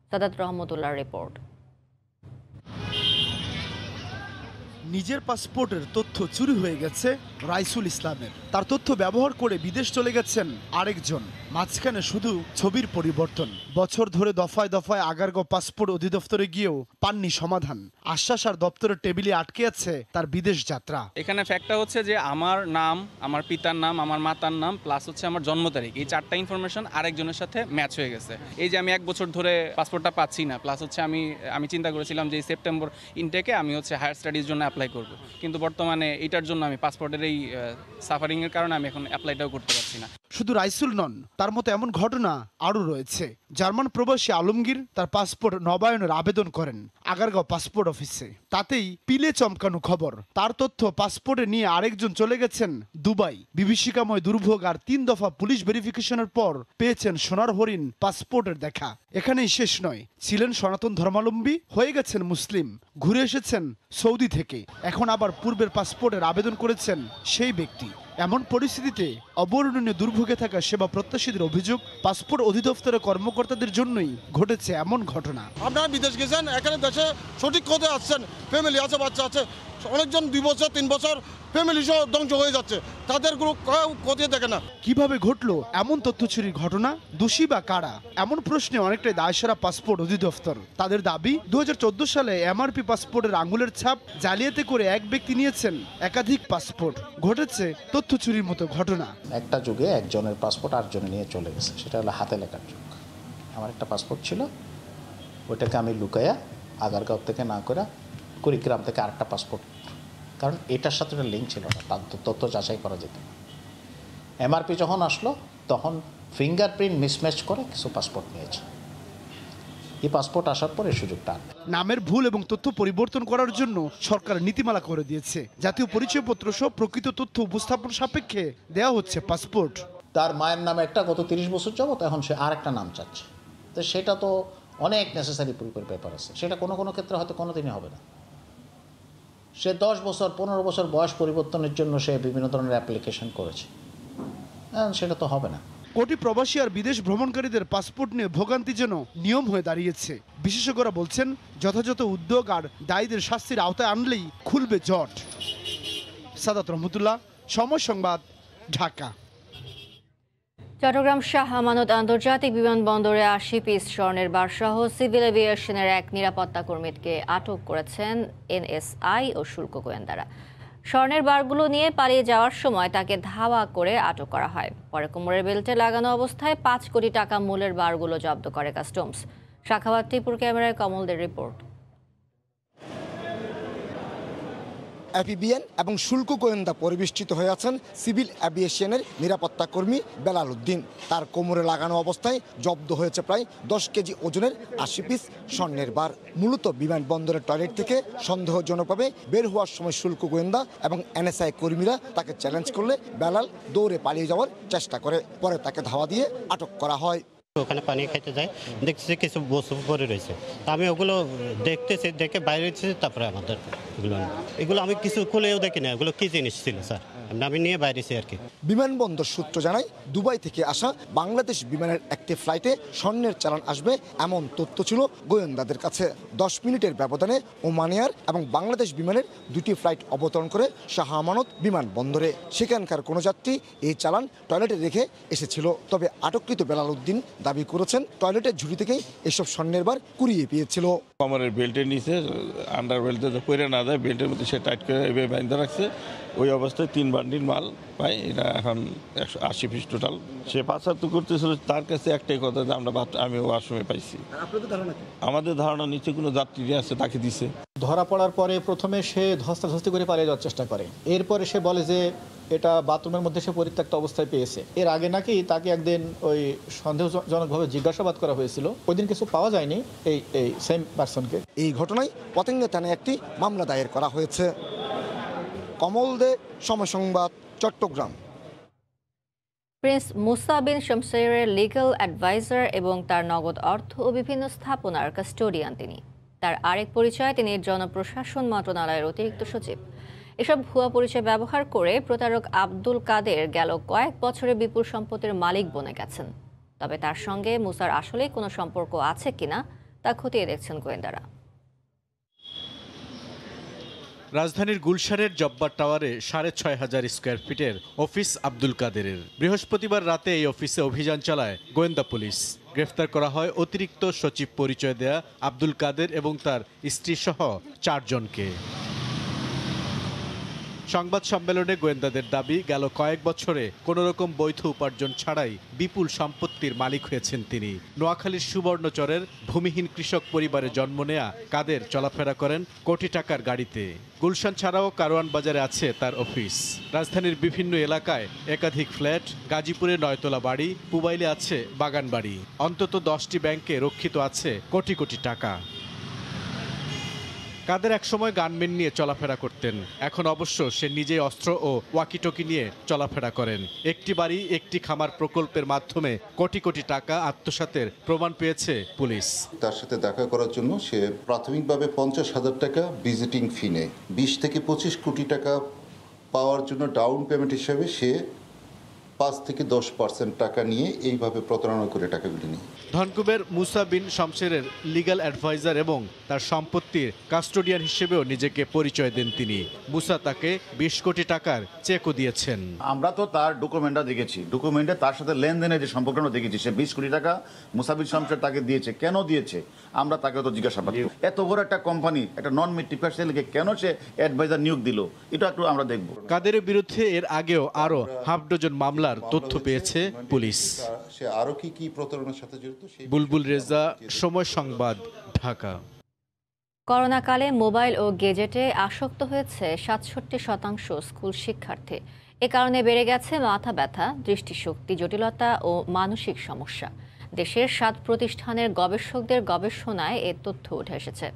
সাদাত রহমতুল্লাহর রিপোর্ট। নিজের পাসপোর্টের তথ্য চুরি হয়ে গেছে রাইসুল ইসলামের। তার তথ্য ব্যবহার করে বিদেশ চলে গেছেন আরেকজন। মাঝখানে শুধু ছবির পরিবর্তন। বছর ধরে দফায় দফায় আগারগাঁও পাসপোর্ট অধিদপ্তরে গিয়েও পাননি সমাধান। আশ্বাস আর দপ্তরের টেবিলে আটকে আছে তার বিদেশ যাত্রা। এখানে ফ্যাক্টটা হচ্ছে যে আমার নাম, আমার পিতার নাম, আমার মাতার নাম, প্লাস হচ্ছে আমার জন্ম তারিখ, এই চারটা ইনফরমেশন আরেকজনের সাথে ম্যাচ হয়ে গেছে। এই যে আমি 1 বছর ধরে পাসপোর্টটা পাচ্ছি না, প্লাস হচ্ছে আমি চিন্তা করেছিলাম যে সেপ্টেম্বর ইনটেকে আমি হচ্ছে হায়ার স্টাডিজ জন্য অ্যাপ্লাই করব, কিন্তু বর্তমানে এটার জন্য আমি পাসপোর্টের এই সাফারিংয়ের কারণে আমি এখন অ্যাপ্লাইটাও করতে পারছি না। শুধু রাইসুল নন, তার মতো এমন ঘটনা আরও রয়েছে। জার্মান প্রবাসী আলমগীর তার পাসপোর্ট নবায়নের আবেদন করেন আগারগাঁও পাসপোর্ট অফিসে। তাতেই পিলে চমকানো খবর, তার তথ্য পাসপোর্টে নিয়ে আরেকজন চলে গেছেন দুবাই। বিভীষিকাময় দুর্ভোগ আর 3 দফা পুলিশ ভেরিফিকেশনের পর পেয়েছেন সোনার হরিণ পাসপোর্টের দেখা। এখানেই শেষ নয়, ছিলেন সনাতন ধর্মাবলম্বী, হয়ে গেছেন মুসলিম, ঘুরে এসেছেন সৌদি থেকে, এখন আবার পূর্বের পাসপোর্টের আবেদন করেছেন সেই ব্যক্তি। এমন পরিস্থিতিতে অবর্ণনীয় দুর্ভোগে থাকা সেবা প্রত্যাশীদের অভিযোগ, পাসপোর্ট অধিদপ্তরের কর্মকর্তাদের জন্যই ঘটেছে এমন ঘটনা। আপনারা বিদেশ গেছেন, এখানে দেশে সঠিক কথা আসছেন, ফ্যামিলি আছে, বাচ্চা আছে, অনেকজন 2 বছর 3 বছর ফ্যামিলি সহ ধ্বংস হয়ে যাচ্ছে, তাদের কোনো খতিয়ে দেখে না। কিভাবে ঘটলো এমন তথ্য চুরির ঘটনা? দোষী বা কারা? এমন প্রশ্নে অনেকটাই দায়সারা পাসপোর্ট অধিদপ্তর। তাদের দাবি, 2014 সালে এমআরপি পাসপোর্টের আঙুলের ছাপ জালিয়াতি করে এক ব্যক্তি নিয়েছেন একাধিক পাসপোর্ট। ঘটেছে তথ্য চুরির মতো ঘটনা। একটা যুগে একজনের পাসপোর্ট আরেকজনে নিয়ে চলে গেছে, সেটা হলো হাতে লেখার যুগ। আমার একটা পাসপোর্ট ছিল, ওইটাকে আমি লুকাইয়া আগারগাঁও থেকে না করে কুড়িগ্রাম থেকে আরেকটা পাসপোর্ট, কারণ এটার সাথে একটা লিঙ্ক ছিল না, তার তথ্য যাচাই করা যেত না। এমআরপি যখন আসলো তখন ফিঙ্গারপ্রিন্ট মিসম্যাচ করে কিছু পাসপোর্ট নিয়েছে। এই পাসপোর্ট আসার পরে সুযোগটা নামের ভুল এবং তথ্য পরিবর্তন করার জন্য সরকার নীতিমালা করে দিয়েছে। জাতীয় পরিচয়পত্র সহ প্রকৃত তথ্য উপস্থাপন সাপেক্ষে দেওয়া হচ্ছে পাসপোর্ট। তার মায়ের নামে একটা গত 30 বছর যাবত, এখন সে আরেকটা নাম চাচ্ছে। তো সেটা তো অনেক নেসেসারি পেপার আছে, সেটা কোনো কোনো ক্ষেত্রে হয়তো কোনোদিনই হবে না। সে 10 বছর 15 বছর বয়স পরিবর্তনের জন্য সে বিভিন্ন ধরনের অ্যাপ্লিকেশন করেছে, সেটা তো হবে না। কোটি প্রবাসী আর বিদেশ ভ্রমণকারীদের পাসপোর্ট নিয়ে ভোগান্তি যেন নিয়ম হয়ে দাঁড়িয়েছে। বিশেষজ্ঞরা বলছেন, যথাযথ উদ্যোগ আর দায়ীদের শাস্তির আওতায় আনলেই খুলবে জট। সাদাত রহমতুল্লাহ, সময় সংবাদ, ঢাকা। চট্টগ্রাম শাহ আমানত আন্তর্জাতিক বিমানবন্দরে 80 পিস স্বর্ণের বারসহ সিভিল এভিয়েশনের এক নিরাপত্তা কর্মীকে আটক করেছেন এনএসআই ও শুল্ক গোয়েন্দারা। স্বর্ণের বারগুলো নিয়ে পালিয়ে যাওয়ার সময় তাকে ধাওয়া করে আটক করা হয়। পরে কোমরের বেল্টে লাগানো অবস্থায় 5 কোটি টাকা মূল্যের বারগুলো জব্দ করে কাস্টমস। শাখাবাদ টিপুর ক্যামেরায় কমলদের রিপোর্ট। এপিবিএন এবং শুল্ক গোয়েন্দা পরিবেষ্টিত হয়ে আছেন সিভিল অ্যাভিয়েশনের নিরাপত্তা কর্মী বেলাল উদ্দিন। তার কোমরে লাগানো অবস্থায় জব্দ হয়েছে প্রায় 10 কেজি ওজনের 80 পিস স্বর্ণের বার। মূলত বিমানবন্দরের টয়লেট থেকে সন্দেহজনকভাবে বের হওয়ার সময় শুল্ক গোয়েন্দা এবং এনএসআই কর্মীরা তাকে চ্যালেঞ্জ করলে বেলাল দৌড়ে পালিয়ে যাওয়ার চেষ্টা করে। পরে তাকে ধাওয়া দিয়ে আটক করা হয়। ওখানে পানি খাইতে যাই, দেখতেছি কিছু বস্তু পরে রয়েছে, তা আমি ওগুলো দেখতেছি, দেখে বাইরে এসেছি। তারপরে আমাদের এগুলো আমি কিছু খুলেও দেখি না, এগুলো কি জিনিস ছিল স্যার, আমি নিয়ে বাইরেছি আর কি। বিমানবন্দর সূত্র জানায়, দুবাই থেকে আসা বাংলাদেশ বিমানের একটি ফ্লাইটে স্বর্ণের চালান আসবে এমন তথ্য ছিল গোয়েন্দাদের কাছে। 10 মিনিটের ব্যবধানে ওমান এয়ার এবং বাংলাদেশ বিমানের 2টি ফ্লাইট অবতরণ করে শাহ আমানত বিমানবন্দরে। সেখানকার কোনো যাত্রী এই চালান টয়লেটে রেখে এসেছিল। তবে আটককৃত বেলাল উদ্দিন দাবি করেছেন, টয়লেটের ঝুড়ি থেকেই এসব স্বর্ণের বার কুড়িয়ে পেয়েছিল। কোমরের বেল্টের নিচে আন্ডার বেল্টে পরে না যায়, বেল্টের মধ্যে সে টাইট করে এভাবে বাঁধতে রাখছে। ওই অবস্থায় 3 বান্ডিল মাল পাই, এটা এখন 180 পিস টোটাল। সে পাচার তো করতেছিল, তার কাছে একটাই কথা যে আমি ওয়াশরুমে পাইছি। আমাদের ধারণা নিচে কোনো যাত্রী আছে, তাকে দিছে। ধরা পড়ার পরে প্রথমে সে ধস্তাধস্তি করে পালিয়ে যাওয়ার চেষ্টা করে। এরপরে সে বলে যে এটা বাথরুমের মধ্যে সে পরিত্যক্ত অবস্থায় পেয়েছে। এর আগে নাকি তাকে একদিন ওই সন্দেহজনকভাবে জিজ্ঞাসাবাদ করা হয়েছিল, ওই দিন কিছু পাওয়া যায়নি এই সেম পারসনকে। এই ঘটনায় পতেঙ্গা থানায় একটি মামলা দায়ের করা হয়েছে। কমল দে, সময় সংবাদ, চট্টগ্রাম। প্রিন্স মুসা বিন শমশেরের লিগ্যাল অ্যাডভাইজার এবং তার নগদ অর্থ ও বিভিন্ন স্থাপনার কাস্টোডিয়ান তিনি। তার আরেক পরিচয়, তিনি জনপ্রশাসন মন্ত্রণালয়ের অতিরিক্ত সচিব। এসব ভুয়া পরিচয় ব্যবহার করে প্রতারক আব্দুল কাদের গেল কয়েক বছরে বিপুল সম্পত্তির মালিক বনে গেছেন। তবে তার সঙ্গে মুসার আসলেই কোনো সম্পর্ক আছে কিনা তা খতিয়ে দেখছেন গোয়েন্দারা। রাজধানীর গুলশানের জব্বার টাওয়ারে ৬,৫০০ স্কোয়ার ফিটের অফিস আব্দুল কাদেরের। বৃহস্পতিবার রাতে এই অফিসে অভিযান চালায় গোয়েন্দা পুলিশ। গ্রেফতার করা হয় অতিরিক্ত সচিব পরিচয় দেয়া আব্দুল কাদের এবং তার স্ত্রী সহ ৪ জনকে। সংবাদ সম্মেলনে গোয়েন্দাদের দাবি, গেল কয়েক বছরে কোনো রকম বৈধ উপার্জন ছাড়াই বিপুল সম্পত্তির মালিক হয়েছেন তিনি। নোয়াখালীর সুবর্ণচরের ভূমিহীন কৃষক পরিবারে জন্ম নেয়া কাদের চলাফেরা করেন কোটি টাকার গাড়িতে। গুলশান ছাড়াও কারওয়ান বাজারে আছে তার অফিস। রাজধানীর বিভিন্ন এলাকায় একাধিক ফ্ল্যাট, গাজীপুরে 9তলা বাড়ি, পুবাইলে আছে বাগান বাড়ি। অন্তত 10টি ব্যাংকে রক্ষিত আছে কোটি কোটি টাকা। কাদের একসময় গানম্যান নিয়ে চলাফেরা করতেন, এখন অবশ্য সে নিজেই অস্ত্র ও ওয়াকিটকি নিয়ে চলাফেরা করেন। একটি বাড়ি একটি খামার প্রকল্পের মাধ্যমে কোটি কোটি টাকা আত্মসাতের প্রমাণ পেয়েছে পুলিশ। তার সাথে দেখা করার জন্য সে প্রাথমিকভাবে 50,000 টাকা ভিজিটিং ফি নেয়। 20 থেকে 25 কোটি টাকা পাওয়ার জন্য ডাউন পেমেন্ট হিসেবে সে 5 থেকে 10% টাকা নিয়ে এইভাবে প্রতারণা করে টাকাগুলি নিয়ে। ধনকুবের মুসা বিন শমশেরের লিগ্যাল অ্যাডভাইজার এবং তার সম্পত্তির কাস্টোডিয়ান হিসেবেও নিজেকে পরিচয় দেন তিনি। মুসা তাকে 20 কোটি টাকার চেকও দিয়েছেন। আমরা তো তার ডকুমেন্টটা দেখেছি, ডকুমেন্টে তার সাথে লেনদেনের যে সম্পর্কটা দেখেছি, সে 20 কোটি টাকা মুসা বিন শমশের তাকে দিয়েছে। কেন দিয়েছে আমরা তাকে তো জিজ্ঞাসাবাদ করব। এত বড় একটা কোম্পানি, একটা নন মেট্রিক কেন সে অ্যাডভাইজার নিয়োগ দিল, এটা একটু আমরা দেখব। কাদেরের বিরুদ্ধে এর আগেও আরো হাফ ডজন মামলার তথ্য পেয়েছে পুলিশ। সে আরো কি প্রতারণার সাথে জড়িত। বুলবুল রেজা, সময় সংবাদ, ঢাকা। করোনাকালে মোবাইল ও গেজেটে আসক্ত হয়েছে ৬৭% স্কুল শিক্ষার্থী। এ কারণে বেড়ে গেছে মাথা ব্যথা, দৃষ্টিশক্তি জটিলতা ও মানসিক সমস্যা। দেশের 7 প্রতিষ্ঠানের গবেষকদের গবেষণায় এ তথ্য উঠে এসেছে।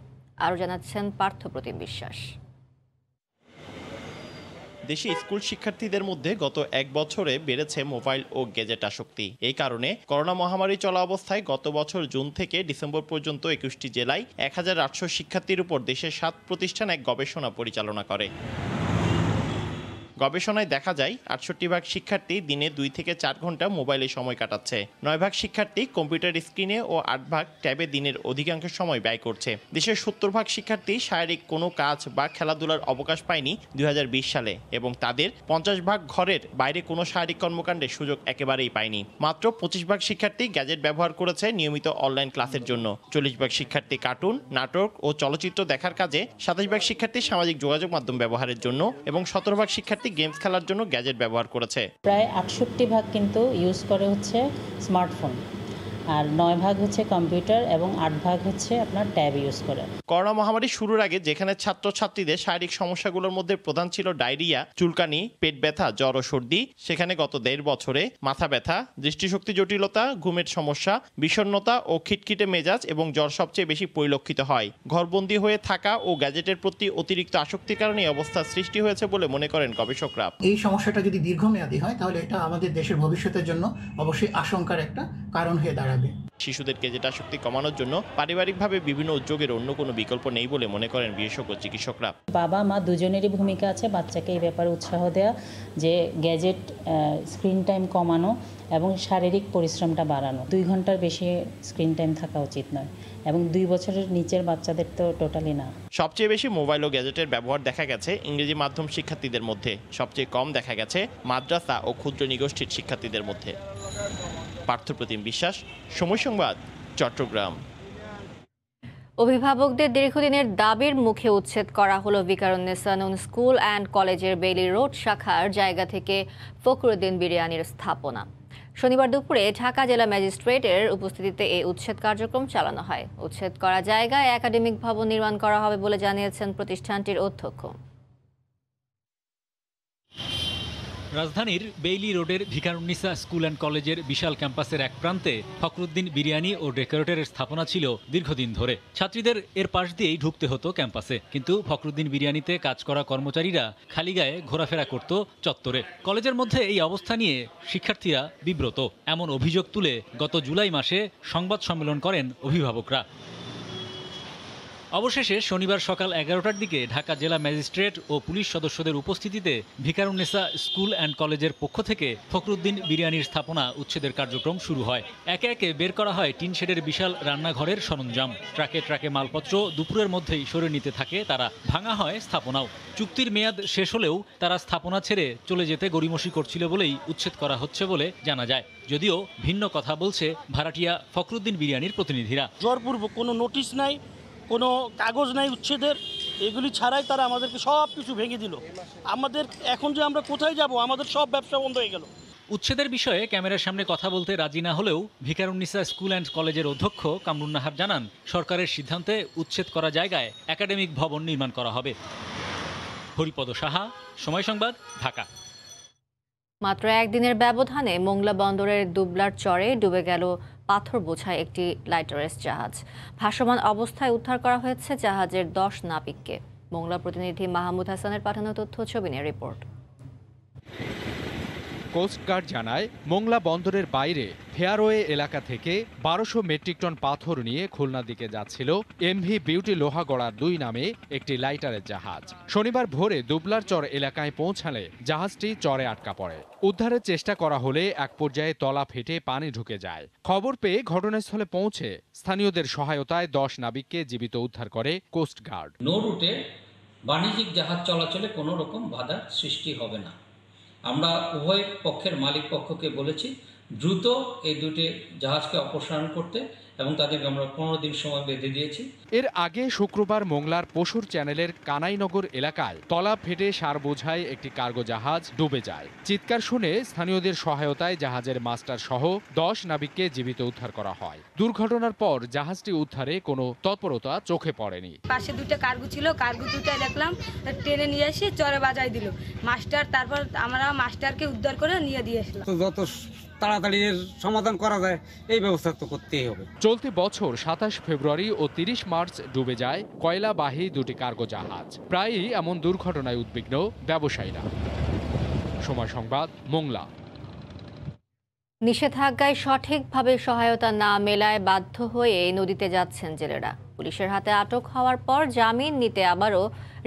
আরও জানাচ্ছেন পার্থপ্রতিম বিশ্বাস। দেশে স্কুল শিক্ষার্থীদের মধ্যে গত 1 বছরে বেড়েছে মোবাইল ও গেজেট আসক্তি। এই কারণে করোনা মহামারী চলা অবস্থায় গত বছর জুন থেকে ডিসেম্বর পর্যন্ত 21টি জেলায় 1800 শিক্ষার্থীর উপর দেশের 7 প্রতিষ্ঠান এক গবেষণা পরিচালনা করে। গবেষণায় দেখা যায় 68% শিক্ষার্থী দিনে 2 থেকে 4 ঘন্টা মোবাইলে সময় কাটাচ্ছে। 9% শিক্ষার্থী কম্পিউটার স্ক্রিনে ও 8% ট্যাবে দিনের অধিকাংশ সময় ব্যয় করছে। দেশের 70% শিক্ষার্থী শারীরিক কোনো কাজ বা খেলাধুলার অবকাশ পায়নি 2020 সালে এবং তাদের 50% ঘরের বাইরে কোনো শারীরিক কর্মকাণ্ডের সুযোগ একেবারেই পায়নি। মাত্র 25% শিক্ষার্থী গ্যাজেট ব্যবহার করেছে নিয়মিত অনলাইন ক্লাসের জন্য। 40% শিক্ষার্থী কার্টুন, নাটক ও চলচ্চিত্র দেখার কাজে, 27% শিক্ষার্থী সামাজিক যোগাযোগ মাধ্যম ব্যবহারের জন্য এবং 17% শিক্ষার্থী গেমস খেলার জন্য গ্যাজেট ব্যবহার করেছে। প্রায় 68% কিন্তু ইউজ করে হচ্ছে স্মার্টফোন, আর 9% হচ্ছে কম্পিউটার এবং 8% হচ্ছে আপনার ট্যাব ইউজ করে। করোনা মহামারী শুরুর আগে যেখানে ছাত্রছাত্রীদের শারীরিক সমস্যাগুলোর মধ্যে প্রধান ছিল ডায়রিয়া, চুলকানি, পেট ব্যথা, জ্বর ও সর্দি, সেখানে গত 1.5 বছরে মাথা ব্যথা, দৃষ্টিশক্তি জটিলতা, ঘুমের সমস্যা, বিষণ্ণতা ও খিটখিটে মেজাজ এবং জ্বর সবচেয়ে বেশি পরিলক্ষিত হয়। ঘরবন্দি হয়ে থাকা ও গ্যাজেটের প্রতি অতিরিক্ত আসক্তির কারণে এই অবস্থার সৃষ্টি হয়েছে বলে মনে করেন গবেষকরা। এই সমস্যাটা যদি দীর্ঘমেয়াদী হয় তাহলে এটা আমাদের দেশের ভবিষ্যতের জন্য অবশ্যই আশঙ্কার একটা কারণ হয়ে দাঁড়াবে। শিশুদের গেজেট আসক্তি কমানোর জন্য পারিবারিকভাবে বিভিন্ন উদ্যোগের অন্য কোনো বিকল্প নেই বলে মনে করেন বিশেষজ্ঞ চিকিৎসকরা। বাবা মা দুজনেরই ভূমিকা আছে বাচ্চাকে এই ব্যাপারে উৎসাহ দেওয়া, যে গ্যাজেট স্ক্রিন টাইম কমানো এবং শারীরিক পরিশ্রমটা বাড়ানো। 2 ঘন্টার বেশি স্ক্রিন টাইম থাকা উচিত নয় এবং 2 বছরের নিচের বাচ্চাদের তো টোটালি না। সবচেয়ে বেশি মোবাইল ও গ্যাজেটের ব্যবহার দেখা গেছে ইংরেজি মাধ্যম শিক্ষার্থীদের মধ্যে, সবচেয়ে কম দেখা গেছে মাদ্রাসা ও ক্ষুদ্র নিগোষ্ঠীর শিক্ষার্থীদের মধ্যে। পার্থপ্রতিম বিশ্বাস, সময় সংবাদ, চট্টগ্রাম। অভিভাবকদের দীর্ঘদিনের দাবির মুখে উচ্ছেদ করা হলো ভিকারুন্নেসা নূন স্কুল অ্যান্ড কলেজের বেইলি রোড শাখার জায়গা থেকে ফখরুদ্দিন বিরিয়ানির স্থাপনা। শনিবার দুপুরে ঢাকা জেলা ম্যাজিস্ট্রেটের উপস্থিতিতে এই উচ্ছেদ কার্যক্রম চালানো হয়। উচ্ছেদ করা জায়গায় একাডেমিক ভবন নির্মাণ করা হবে বলে জানিয়েছেন প্রতিষ্ঠানটির অধ্যক্ষ। রাজধানীর বেইলি রোডের ভিকারুন্নিসা স্কুল অ্যান্ড কলেজের বিশাল ক্যাম্পাসের এক প্রান্তে ফখরুদ্দিন বিরিয়ানি ও ডেকোরেটরের স্থাপনা ছিল দীর্ঘদিন ধরে। ছাত্রীদের এর পাশ দিয়েই ঢুকতে হতো ক্যাম্পাসে, কিন্তু ফখরুদ্দিন বিরিয়ানিতে কাজ করা কর্মচারীরা খালি গায়ে ঘোরাফেরা করত চত্বরে। কলেজের মধ্যে এই অবস্থা নিয়ে শিক্ষার্থীরা বিব্রত, এমন অভিযোগ তুলে গত জুলাই মাসে সংবাদ সম্মেলন করেন অভিভাবকরা। অবশেষে শনিবার সকাল 11টার দিকে ঢাকা জেলা ম্যাজিস্ট্রেট ও পুলিশ সদস্যদের উপস্থিতিতে ভিকারুন্নিসা স্কুল অ্যান্ড কলেজের পক্ষ থেকে ফখরুদ্দিন বিরিয়ানির স্থাপনা উচ্ছেদের কার্যক্রম শুরু হয়। একে একে বের করা হয় টিন শেডের বিশাল রান্নাঘরের সরঞ্জাম। ট্রাকে ট্রাকে মালপত্র দুপুরের মধ্যেই সরে নিতে থাকে তারা। ভাঙা হয় স্থাপনাও। চুক্তির মেয়াদ শেষ হলেও তারা স্থাপনা ছেড়ে চলে যেতে গড়িমসি করছিল বলেই উচ্ছেদ করা হচ্ছে বলে জানা যায়। যদিও ভিন্ন কথা বলছে ভাড়াটিয়া ফখরুদ্দিন বিরিয়ানির প্রতিনিধিরা। জোরপূর্বক কোনো নোটিশ নাই, কোনো কাগজ নাই উচ্ছেদের, এগুলি ছাড়াই তারা আমাদেরকে সব কিছু ভেঙে দিল। আমাদের এখন যে আমরা কোথায় যাব, আমাদের সব ব্যবসা বন্ধ হয়ে গেল। উচ্ছেদের বিষয়ে ক্যামেরার সামনে কথা বলতে রাজি না হলেও ভিকারুন্নিসা স্কুল অ্যান্ড কলেজের অধ্যক্ষ কামরুন নাহার জানান, সরকারের সিদ্ধান্তে উচ্ছেদ করা জায়গায় একাডেমিক ভবন নির্মাণ করা হবে। হরিপদ সাহা, সময় সংবাদ, ঢাকা। মাত্র একদিনের ব্যবধানে মোংলা বন্দরের দুবলার চরে ডুবে গেল পাথর বোঝাই একটি লাইটারেস জাহাজ। ভাসমান অবস্থায় উদ্ধার করা হয়েছে জাহাজের 10 নাবিককে। মোংলা প্রতিনিধি মাহমুদ হাসানের পাঠানো তথ্য, ছবি নিয়ে রিপোর্ট। কোস্টগার্ড জানায়, মোংলা বন্দরের বাইরে ফেয়ারওয়ে এলাকা থেকে 1200 মেট্রিক টন পাথর নিয়ে খুলনার দিকে যাচ্ছিল এমভি বিউটি লোহাগড়ার 2 নামে একটি লাইটারের জাহাজ। শনিবার ভোরে দুবলার চর এলাকায় পৌঁছালে জাহাজটি চরে আটকা পড়ে। উদ্ধারের চেষ্টা করা হলে এক পর্যায়ে তলা ফেটে পানি ঢুকে যায়। খবর পেয়ে ঘটনাস্থলে পৌঁছে স্থানীয়দের সহায়তায় 10 নাবিককে জীবিত উদ্ধার করে কোস্টগার্ড। নৌ রুটে বাণিজ্যিক জাহাজ চলাচলে কোনো রকম বাধার সৃষ্টি হবে না। আমরা উভয় পক্ষের মালিক পক্ষকে বলেছি দ্রুত এই দুটি জাহাজকে অপসারণ করতে, এবং তাদেরকে আমরা 15 দিন সময় বেঁধে দিয়েছি। এর আগে শুক্রবার মোংলার পশুর চ্যানেলের কানাইনগর এলাকায় তলা ফেটে সার বোঝাই একটি কার্গো জাহাজ ডুবে যায়। চিৎকার শুনে স্থানীয়দের সহায়তায় জাহাজের মাস্টার সহ 10 নাবিককে জীবিত উদ্ধার করা হয়। দুর্ঘটনার পর জাহাজটি উদ্ধারে কোনো তৎপরতা চোখে পড়েনি। পাশে 2টা কার্গো ছিল, কার্গো 2টা দেখলাম টেনে নিয়ে এসে চরে বাজাই দিল মাস্টার। তারপর আমরা মাস্টারকে উদ্ধার করে নিয়ে দিয়ে আসলাম। যত তাড়াতাড়ি সমাধান করা যায় এই ব্যবস্থা তো করতেই হবে। চলতি বছর 27 ফেব্রুয়ারি ও 30 মার্চ ডুবে যায় কয়লাবাহী 2টি কার্গো জাহাজ। প্রায়ই এমন দুর্ঘটনায় উদ্বিগ্ন ব্যবসায়ীরা। সময় সংবাদ, মোংলা। নিষেধাজ্ঞায় সঠিকভাবে সহায়তা না মেলায় বাধ্য হয়ে নদীতে যাচ্ছেন জেলেরা। পুলিশের হাতে আটক হওয়ার পর জামিন নিতে আবারও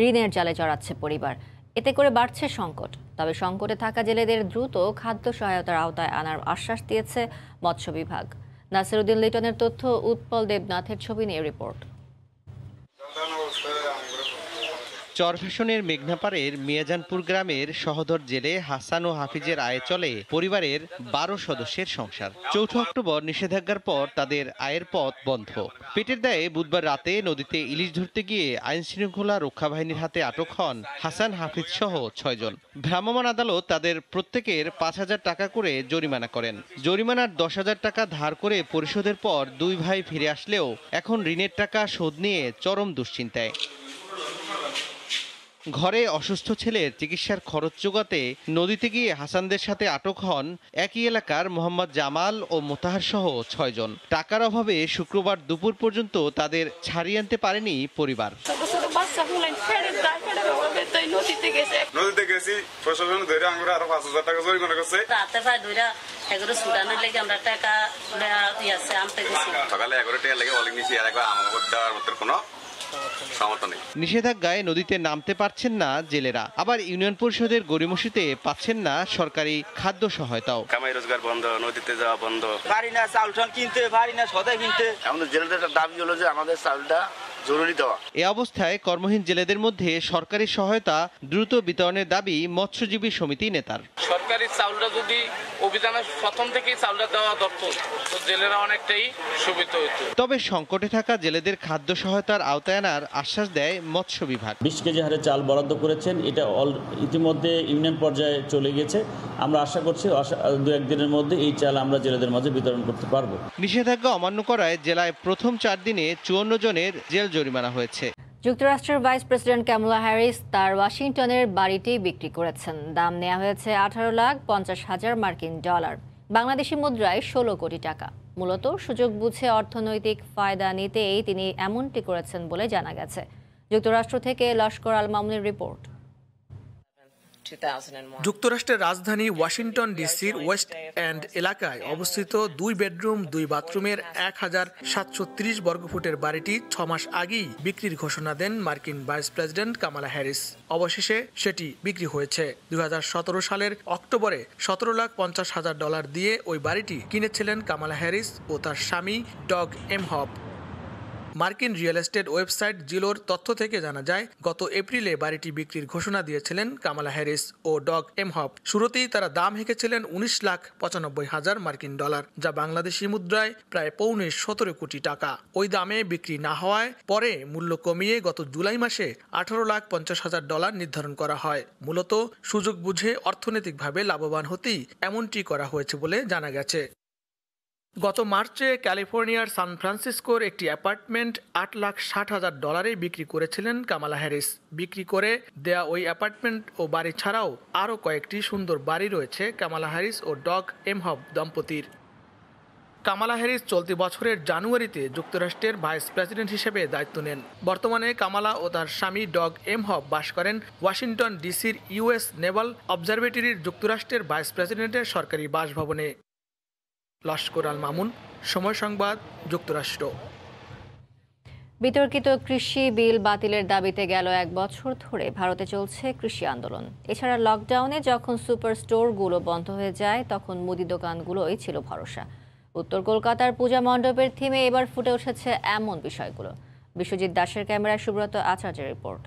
ঋণের জালে জড়াচ্ছে পরিবার। এতে করে বাড়ছে সংকট। তবে সংকটে থাকা জেলেদের দ্রুত খাদ্য সহায়তার আওতায় আনার আশ্বাস দিয়েছে মৎস্য বিভাগ। নাসিরউদ্দিন লিটনের তথ্য, উৎপল দেবনাথের ছবি নিয়ে রিপোর্ট। চরফ্যাশনের মেঘনাপাড়ের মিয়াজানপুর গ্রামের সহোদর জেলে হাসান ও হাফিজের আয়ে চলে পরিবারের 12 সদস্যের সংসার। 4 অক্টোবর নিষেধাজ্ঞার পর তাদের আয়ের পথ বন্ধ। পেটের দায়ে বুধবার রাতে নদীতে ইলিশ ধরতে গিয়ে আইনশৃঙ্খলা রক্ষা বাহিনীর হাতে আটক হন হাসান, হাফিজ সহ 6 জন। ভ্রাম্যমাণ আদালত তাদের প্রত্যেকের 5000 টাকা করে জরিমানা করেন। জরিমানার 10,000 টাকা ধার করে পরিশোধের পর 2 ভাই ফিরে আসলেও এখন ঋণের টাকা শোধ নিয়ে চরম দুশ্চিন্তায়। ঘরে অসুস্থ ছেলের চিকিৎসার খরচ জোগাতে নদীতে গিয়ে হাসানদের সাথে আটক হন একই এলাকার মোহাম্মদ জামাল ও মোতাহার সহ 6 জন। টাকার অভাবে শুক্রবার দুপুর পর্যন্ত তাদের ছাড়িয়ে আনতে পারেনি পরিবার। নদীতে গেছি, প্রশাসন ধরে আমরা আরো 5000 টাকা জরিমানা করছে। রাতে ভাই দুইটা এগুলো সুদানের লেগে আমরা টাকা দিয়েছে আনতে গেছি। সকালে 11 টাকা লেগে অলিং নিছি, আর একবার আমার দেওয়ার মতো কোনো নিষেধাজ্ঞায় নদীতে নামতে পারছেন না জেলেরা। আবার ইউনিয়ন পরিষদের গড়িমসিতে পাচ্ছেন না সরকারি খাদ্য সহায়তাও। কামাই রোজগার বন্ধ, নদীতে যাওয়া বন্ধ, পারি না চাউল কিনতে, পারি না সদাই কিনতে। আমাদের জেলেদের দাবি হলো যে আমাদের চাউলটা জরুরি দেওয়া। এ অবস্থায় কর্মহীন জেলেদের মধ্যে সরকারি সহায়তা দ্রুত বিতরণের দাবি মৎস্যজীবী সমিতি নেতার। সরকারি চাউলটা যদি অভিযানের প্রথম থেকেই চাউলটা দেওয়া দরকার, তো জেলেরা অনেকটাই সুবিধা হতো। তবে সংকটে থাকা জেলেদের খাদ্য সহায়তার আওতায় আনার আশ্বাস দেয় মৎস্য বিভাগ। 20 কেজি হারে চাল বরাদ্দ করেছেন, এটা ইতিমধ্যে ইউনিয়ন পর্যায়ে চলে গেছে। আমরা আশা করছি 2-1 দিনের মধ্যে এই চাল আমরা জেলেদের মাঝে বিতরণ করতে পারবো। নিষেধাজ্ঞা অমান্য করায় জেলায় প্রথম 4 দিনে 54 জনের জেল জরিমানা হয়েছে। যুক্তরাষ্ট্রের ভাইস প্রেসিডেন্ট কামালা হ্যারিস তার ওয়াশিংটনের বাড়িটি বিক্রি করেছেন। দাম নেওয়া হয়েছে 18,50,000 মার্কিন ডলার, বাংলাদেশি মুদ্রায় 16 কোটি টাকা। মূলত সুযোগ বুঝে অর্থনৈতিক ফায়দা নিতেই তিনি এমনটি করেছেন বলে জানা গেছে। যুক্তরাষ্ট্র থেকে লস্কর আল মামুনের রিপোর্ট। যুক্তরাষ্ট্রের রাজধানী ওয়াশিংটন ডিসির ওয়েস্ট এন্ড এলাকায় অবস্থিত 2 বেডরুম 2 বাথরুমের 1730 বর্গফুটের বাড়িটি 6 মাস আগেই বিক্রির ঘোষণা দেন মার্কিন ভাইস প্রেসিডেন্ট কামালা হ্যারিস। অবশেষে সেটি বিক্রি হয়েছে। 2017 সালের অক্টোবরে $17,50,000 দিয়ে ওই বাড়িটি কিনেছিলেন কামালা হ্যারিস ও তার স্বামী ডগ এমহপ। মার্কিন রিয়েল এস্টেট ওয়েবসাইট জিলোর তথ্য থেকে জানা যায়, গত এপ্রিলে বাড়িটি বিক্রির ঘোষণা দিয়েছিলেন কামালা হ্যারিস ও ডগ এমহপ। শুরুতেই তারা দাম হেঁকেছিলেন 19,95,000 মার্কিন ডলার, যা বাংলাদেশি মুদ্রায় প্রায় 17 কোটি টাকা। ওই দামে বিক্রি না হওয়ায় পরে মূল্য কমিয়ে গত জুলাই মাসে $18,50,000 নির্ধারণ করা হয়। মূলত সুযোগ বুঝে অর্থনৈতিকভাবে লাভবান হতেই এমনটি করা হয়েছে বলে জানা গেছে। গত মার্চে ক্যালিফোর্নিয়ার সান ফ্রান্সিসকোর একটি অ্যাপার্টমেন্ট $8,60,000 বিক্রি করেছিলেন কামালা হ্যারিস। বিক্রি করে দেয়া ওই অ্যাপার্টমেন্ট ও বাড়ি ছাড়াও আরও কয়েকটি সুন্দর বাড়ি রয়েছে কামালা হ্যারিস ও ডগ এমহপ দম্পতির। কামালা হ্যারিস চলতি বছরের জানুয়ারিতে যুক্তরাষ্ট্রের ভাইস প্রেসিডেন্ট হিসেবে দায়িত্ব নেন। বর্তমানে কামালা ও তার স্বামী ডগ এমহপ বাস করেন ওয়াশিংটন ডিসির ইউএস নেভাল অবজারভেটরির যুক্তরাষ্ট্রের ভাইস প্রেসিডেন্টের সরকারি বাসভবনে। লস্কর আল মামুন, সময় সংবাদ, যুক্তরাষ্ট্র। বিতর্কিত কৃষি বিল বাতিলের দাবিতে গেল 1 বছর ধরে ভারতে চলছে কৃষি আন্দোলন। এছাড়া লকডাউনে যখন সুপার স্টোরগুলো বন্ধ হয়ে যায়, তখন মুদি দোকানগুলোই ছিল ভরসা। উত্তর কলকাতার পূজা মণ্ডপের থিমে এবার ফুটে উঠেছে এমন বিষয়গুলো। বিশ্বজিৎ দাসের ক্যামেরায় সুব্রত আচার্যের রিপোর্ট।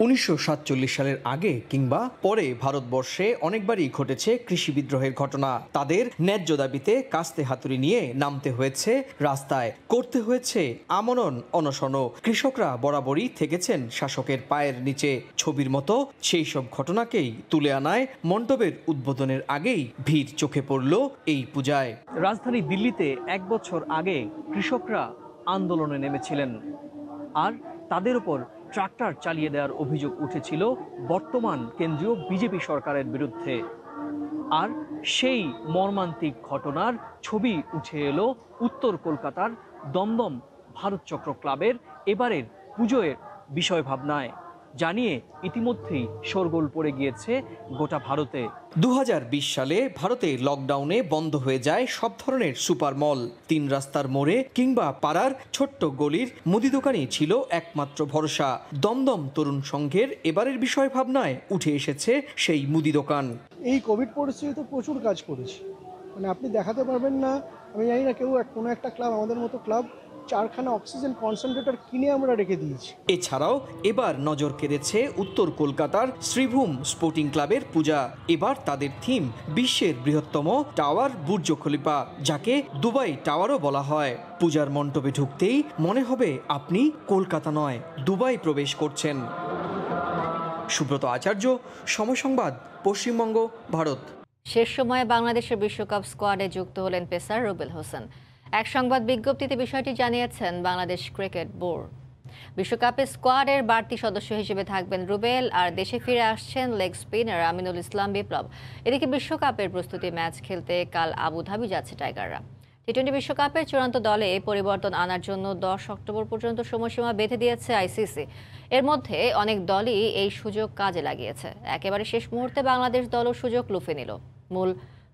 1947 সালের আগে কিংবা পরে ভারতবর্ষে অনেকবারই ঘটেছে কৃষি বিদ্রোহের ঘটনা। তাদের ন্যায্য দাবিতে কাস্তে হাতুড়ি নিয়ে নামতে হয়েছে রাস্তায়, করতে হয়েছে আমরণ অনশন। কৃষকরা বরাবরই থেকেছেন শাসকের পায়ের নিচে। ছবির মতো সেই সব ঘটনাকেই তুলে আনায় মণ্ডপের উদ্বোধনের আগেই ভিড় চোখে পড়ল এই পূজায়। রাজধানী দিল্লিতে 1 বছর আগে কৃষকরা আন্দোলনে নেমেছিলেন, আর তাদের উপর ট্রাক্টর চালিয়ে দেওয়ার অভিযোগ উঠেছিল বর্তমান কেন্দ্রীয় বিজেপি সরকারের বিরুদ্ধে। আর সেই মর্মান্তিক ঘটনার ছবি উঠে এলো উত্তর কলকাতার দমদম ভারত চক্র ক্লাবের এবারের পুজোর বিষয় ভাবনায়। জানিয়ে ইতিমধ্যেই শোরগোল পড়ে গিয়েছে গোটা ভারতে। 2020 সালে ভারতে লকডাউনে বন্ধ হয়ে যায় সব ধরনের সুপার মল। 3 রাস্তার মোড়ে কিংবা পাড়ার ছোট্ট গলির মুদি দোকানই ছিল একমাত্র ভরসা। দমদম তরুণ সংঘের এবারের বিষয় ভাবনায় উঠে এসেছে সেই মুদি দোকান। এই কোভিড পরিস্থিতিতে প্রচুর কাজ করেছি, মানে আপনি দেখাতে পারবেন না। আমি জানি না কেউ কোনো একটা ক্লাব, আমাদের মতো ক্লাব 4খানা অক্সিজেন কনসেন্ট্রেটর কিনে আমরা রেখে দিয়েছি। এছাড়াও এবার নজর কেড়েছে উত্তর কলকাতার শ্রীভূম স্পোর্টিং ক্লাবের পূজা। এবার তাদের থিম বিশ্বের বৃহত্তম টাওয়ার বুর্জ খলিফা, যাকে দুবাই টাওয়ারও বলা হয়। পূজার মণ্ডপে ঢুকতেই মনে হবে আপনি কলকাতা নয়, দুবাই প্রবেশ করছেন। সুব্রত আচার্য, সময় সংবাদ, পশ্চিমবঙ্গ, ভারত। শেষ সময়ে বাংলাদেশের বিশ্বকাপ স্কোয়াডে যুক্ত হলেন পেসার রুবেল হোসেন। এক সংবাদ বিজ্ঞপ্তিতে বিষয়টি জানিয়েছেন বাংলাদেশ ক্রিকেট বোর্ড। বিশ্বকাপে স্কোয়াডের বাড়তি সদস্য হিসেবে থাকবেন রুবেল, আর দেশে ফিরে আসছেন লেগ স্পিনার আমিনুল ইসলাম বিপ্লব। এদিকে বিশ্বকাপের প্রস্তুতি ম্যাচ খেলতে কাল আবুধাবি যাচ্ছে টাইগাররা। টি-20 বিশ্বকাপের চূড়ান্ত দলে পরিবর্তন আনার জন্য 10 অক্টোবর পর্যন্ত সময়সীমা বেঁধে দিয়েছে আইসিসি। এর মধ্যে অনেক দলই এই সুযোগ কাজে লাগিয়েছে। একেবারে শেষ মুহূর্তে বাংলাদেশ দলও সুযোগ লুফে নিল। মূল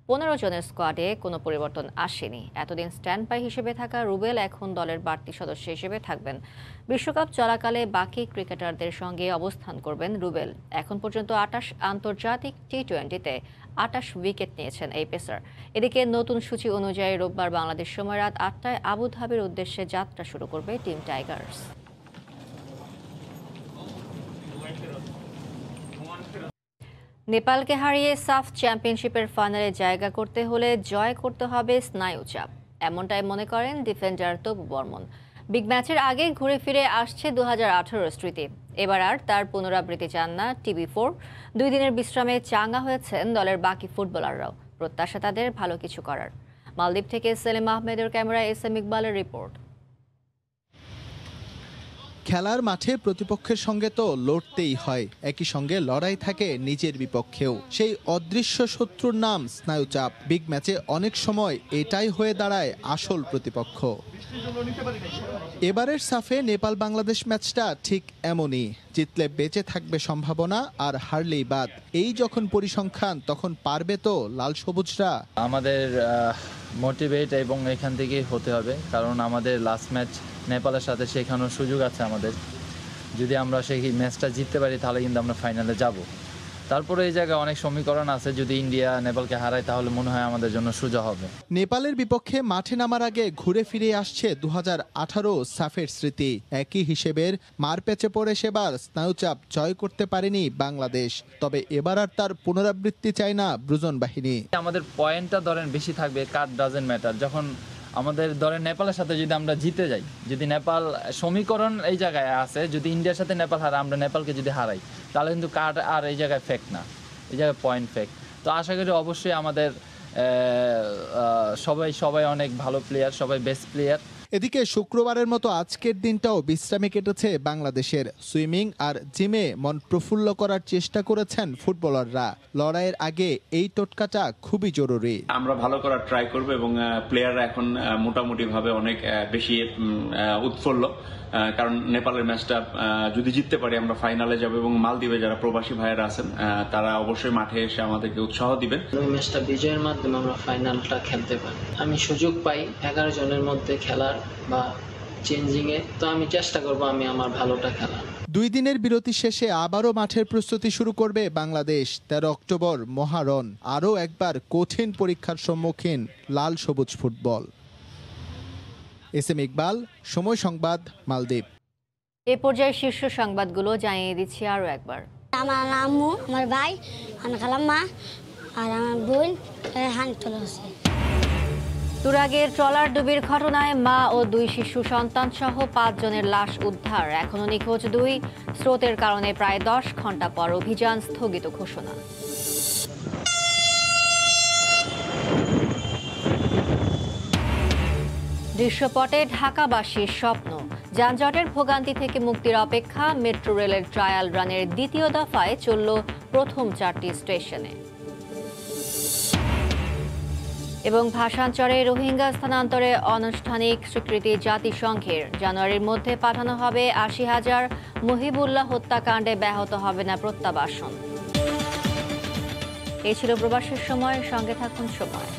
15 জনের স্কোয়াডে কোনো পরিবর্তন আসেনি। এতদিন স্ট্যান্ড বাই হিসেবে থাকা রুবেল এখন দলের বাড়তি সদস্য হিসেবে থাকবেন। বিশ্বকাপ চলাকালে বাকি ক্রিকেটারদের সঙ্গে অবস্থান করবেন রুবেল। এখন পর্যন্ত 28 আন্তর্জাতিক টি-20তে 28 উইকেট নিয়েছেন এই পেসার। এদিকে নতুন সূচি অনুযায়ী রোববার বাংলাদেশ সময় রাত 8টায় আবুধাবির উদ্দেশ্যে যাত্রা শুরু করবে টিম টাইগার্স। নেপালকে হারিয়ে সাফ চ্যাম্পিয়নশিপের ফাইনালে জায়গা করতে হলে জয় করতে হবে স্নায়ু চাপ, এমনটাই মনে করেন ডিফেন্ডার তপু বর্মন। বিগ ম্যাচের আগে ঘুরে ফিরে আসছে 2018 স্মৃতি। এবার আর তার পুনরাবৃত্তি চান না TV4। 2 দিনের বিশ্রামে চাঙ্গা হয়েছেন দলের বাকি ফুটবলাররাও। প্রত্যাশা তাদের ভালো কিছু করার। মালদ্বীপ থেকে সেলিম আহমেদের ক্যামেরায় এস এম ইকবালের রিপোর্ট। খেলার মাঠে প্রতিপক্ষের সঙ্গে তো লড়তেই হয়, একই সঙ্গে লড়াই থাকে নিজের বিপক্ষেও। সেই অদৃশ্য শত্রুর নাম স্নায়ুচাপ। বিগ ম্যাচে অনেক সময় এটাই হয়ে দাঁড়ায় আসল প্রতিপক্ষ। এবারের সাফে নেপাল বাংলাদেশ ম্যাচটা ঠিক এমনই। জিতলে বেঁচে থাকবে সম্ভাবনা, আর হারলেই বাদ। এই যখন পরিসংখ্যান, তখন পারবে তো লাল সবুজরা? আমাদের মোটিভেট এবং এখান থেকেই হতে হবে, কারণ আমাদের লাস্ট ম্যাচ নেপালের সাথে শেখানোর সুযোগ আছে আমাদের। যদি আমরা সেই ম্যাচটা জিততে পারি তাহলে কিন্তু আমরা ফাইনালে যাব। তারপরে এই জায়গায় অনেক সমীকরণ আছে, যদি ইন্ডিয়া নেপালকে হারায় তাহলে মনে হয় আমাদের জন্য সোজা হবে। নেপালের বিপক্ষে মাঠে নামার আগে ঘুরে ফিরে আসছে 2018 সাফের স্মৃতি। একই হিসেবের মারপ্যাচে পড়ে সেবার স্নায়ুচাপ জয় করতে পারেনি বাংলাদেশ। তবে এবার আর তার পুনরাবৃত্তি চায় না ব্রুজন বাহিনী। আমাদের পয়েন্টটা ধরেন বেশি থাকবে, কাট ডাজেন্ট ম্যাটার। যখন আমাদের ধরেন নেপালের সাথে যদি আমরা জিতে যাই, যদি নেপাল সমীকরণ এই জায়গায় আছে, যদি ইন্ডিয়ার সাথে নেপাল হারায়, আমরা নেপালকে যদি হারাই, তাহলে কিন্তু কার্ড আর এই জায়গায় ফেক না, এই জায়গায় পয়েন্ট ফেক। তো আশা করি অবশ্যই আমাদের সবাই অনেক ভালো প্লেয়ার, সবাই বেস্ট প্লেয়ার। এদিকে শুক্রবারের মতো আজকের দিনটাও বিশ্রামে কেটেছে বাংলাদেশের। সুইমিং আর জিমে মন প্রফুল্ল করার চেষ্টা করেছেন ফুটবলাররা। লড়াইয়ের আগে এই টোটকাটা খুবই জরুরি। আমরা ভালো করার ট্রাই করব এবং প্লেয়াররা এখন মোটামুটি ভাবে অনেক বেশি উৎফুল্ল, কারণ নেপালের ম্যাচটা যদি জিততে পারি আমরা ফাইনালে যাব এবং মালদ্বীপে যারা প্রবাসী ভাইয়েরা আছেন তারা অবশ্যই মাঠে এসে আমাদেরকে উৎসাহ দিবেন। ওই ম্যাচটা বিজয়ের মাধ্যমে আমরা ফাইনালটা খেলতে পারি। আমি সুযোগ পাই 11 জনের মধ্যে খেলার বা চেঞ্জিংয়ে, তো আমি চেষ্টা করব আমি আমার ভালোটা খেলার। 2 দিনের বিরতি শেষে আবারও মাঠের প্রস্তুতি শুরু করবে বাংলাদেশ। 13 অক্টোবর মহারণ। আরও একবার কঠিন পরীক্ষার সম্মুখীন লাল সবুজ ফুটবল। এস এম ইকবাল, সময় সংবাদ, মালদ্বীপ। এ পর্যায়ে শীর্ষ সংবাদগুলো জানিয়ে দিচ্ছি আরও একবার। আমার আম্মু, আমার ভাই, আমার খালাম্মা আর আমার বোন হানি চলে আসে। তুরাগের ট্রলার ডুবির ঘটনায় মা ও 2 শিশু সন্তান সহ 5 জনের লাশ উদ্ধার। এখনো নিখোঁজ 2। স্রোতের কারণে প্রায় 10 ঘন্টা পর অভিযান স্থগিত ঘোষণা। দৃশ্যপটে ঢাকাবাসীর স্বপ্ন। যানজটের ভোগান্তি থেকে মুক্তির অপেক্ষা। মেট্রো রেলের ট্রায়াল রানের দ্বিতীয় দফায় চলল প্রথম 4টি স্টেশনে। এবং ভাষান্তরে রোহিঙ্গা স্থানান্তরে আনুষ্ঠানিক স্বীকৃতি জাতিসংঘের। জানুয়ারির মধ্যে পাঠানো হবে 80,000। মুহিবুল্লাহ হত্যাকাণ্ডে ব্যাহত হবে না প্রত্যাবাসন। এই ছিল প্রবাসের সময়। সঙ্গে থাকুন সময়।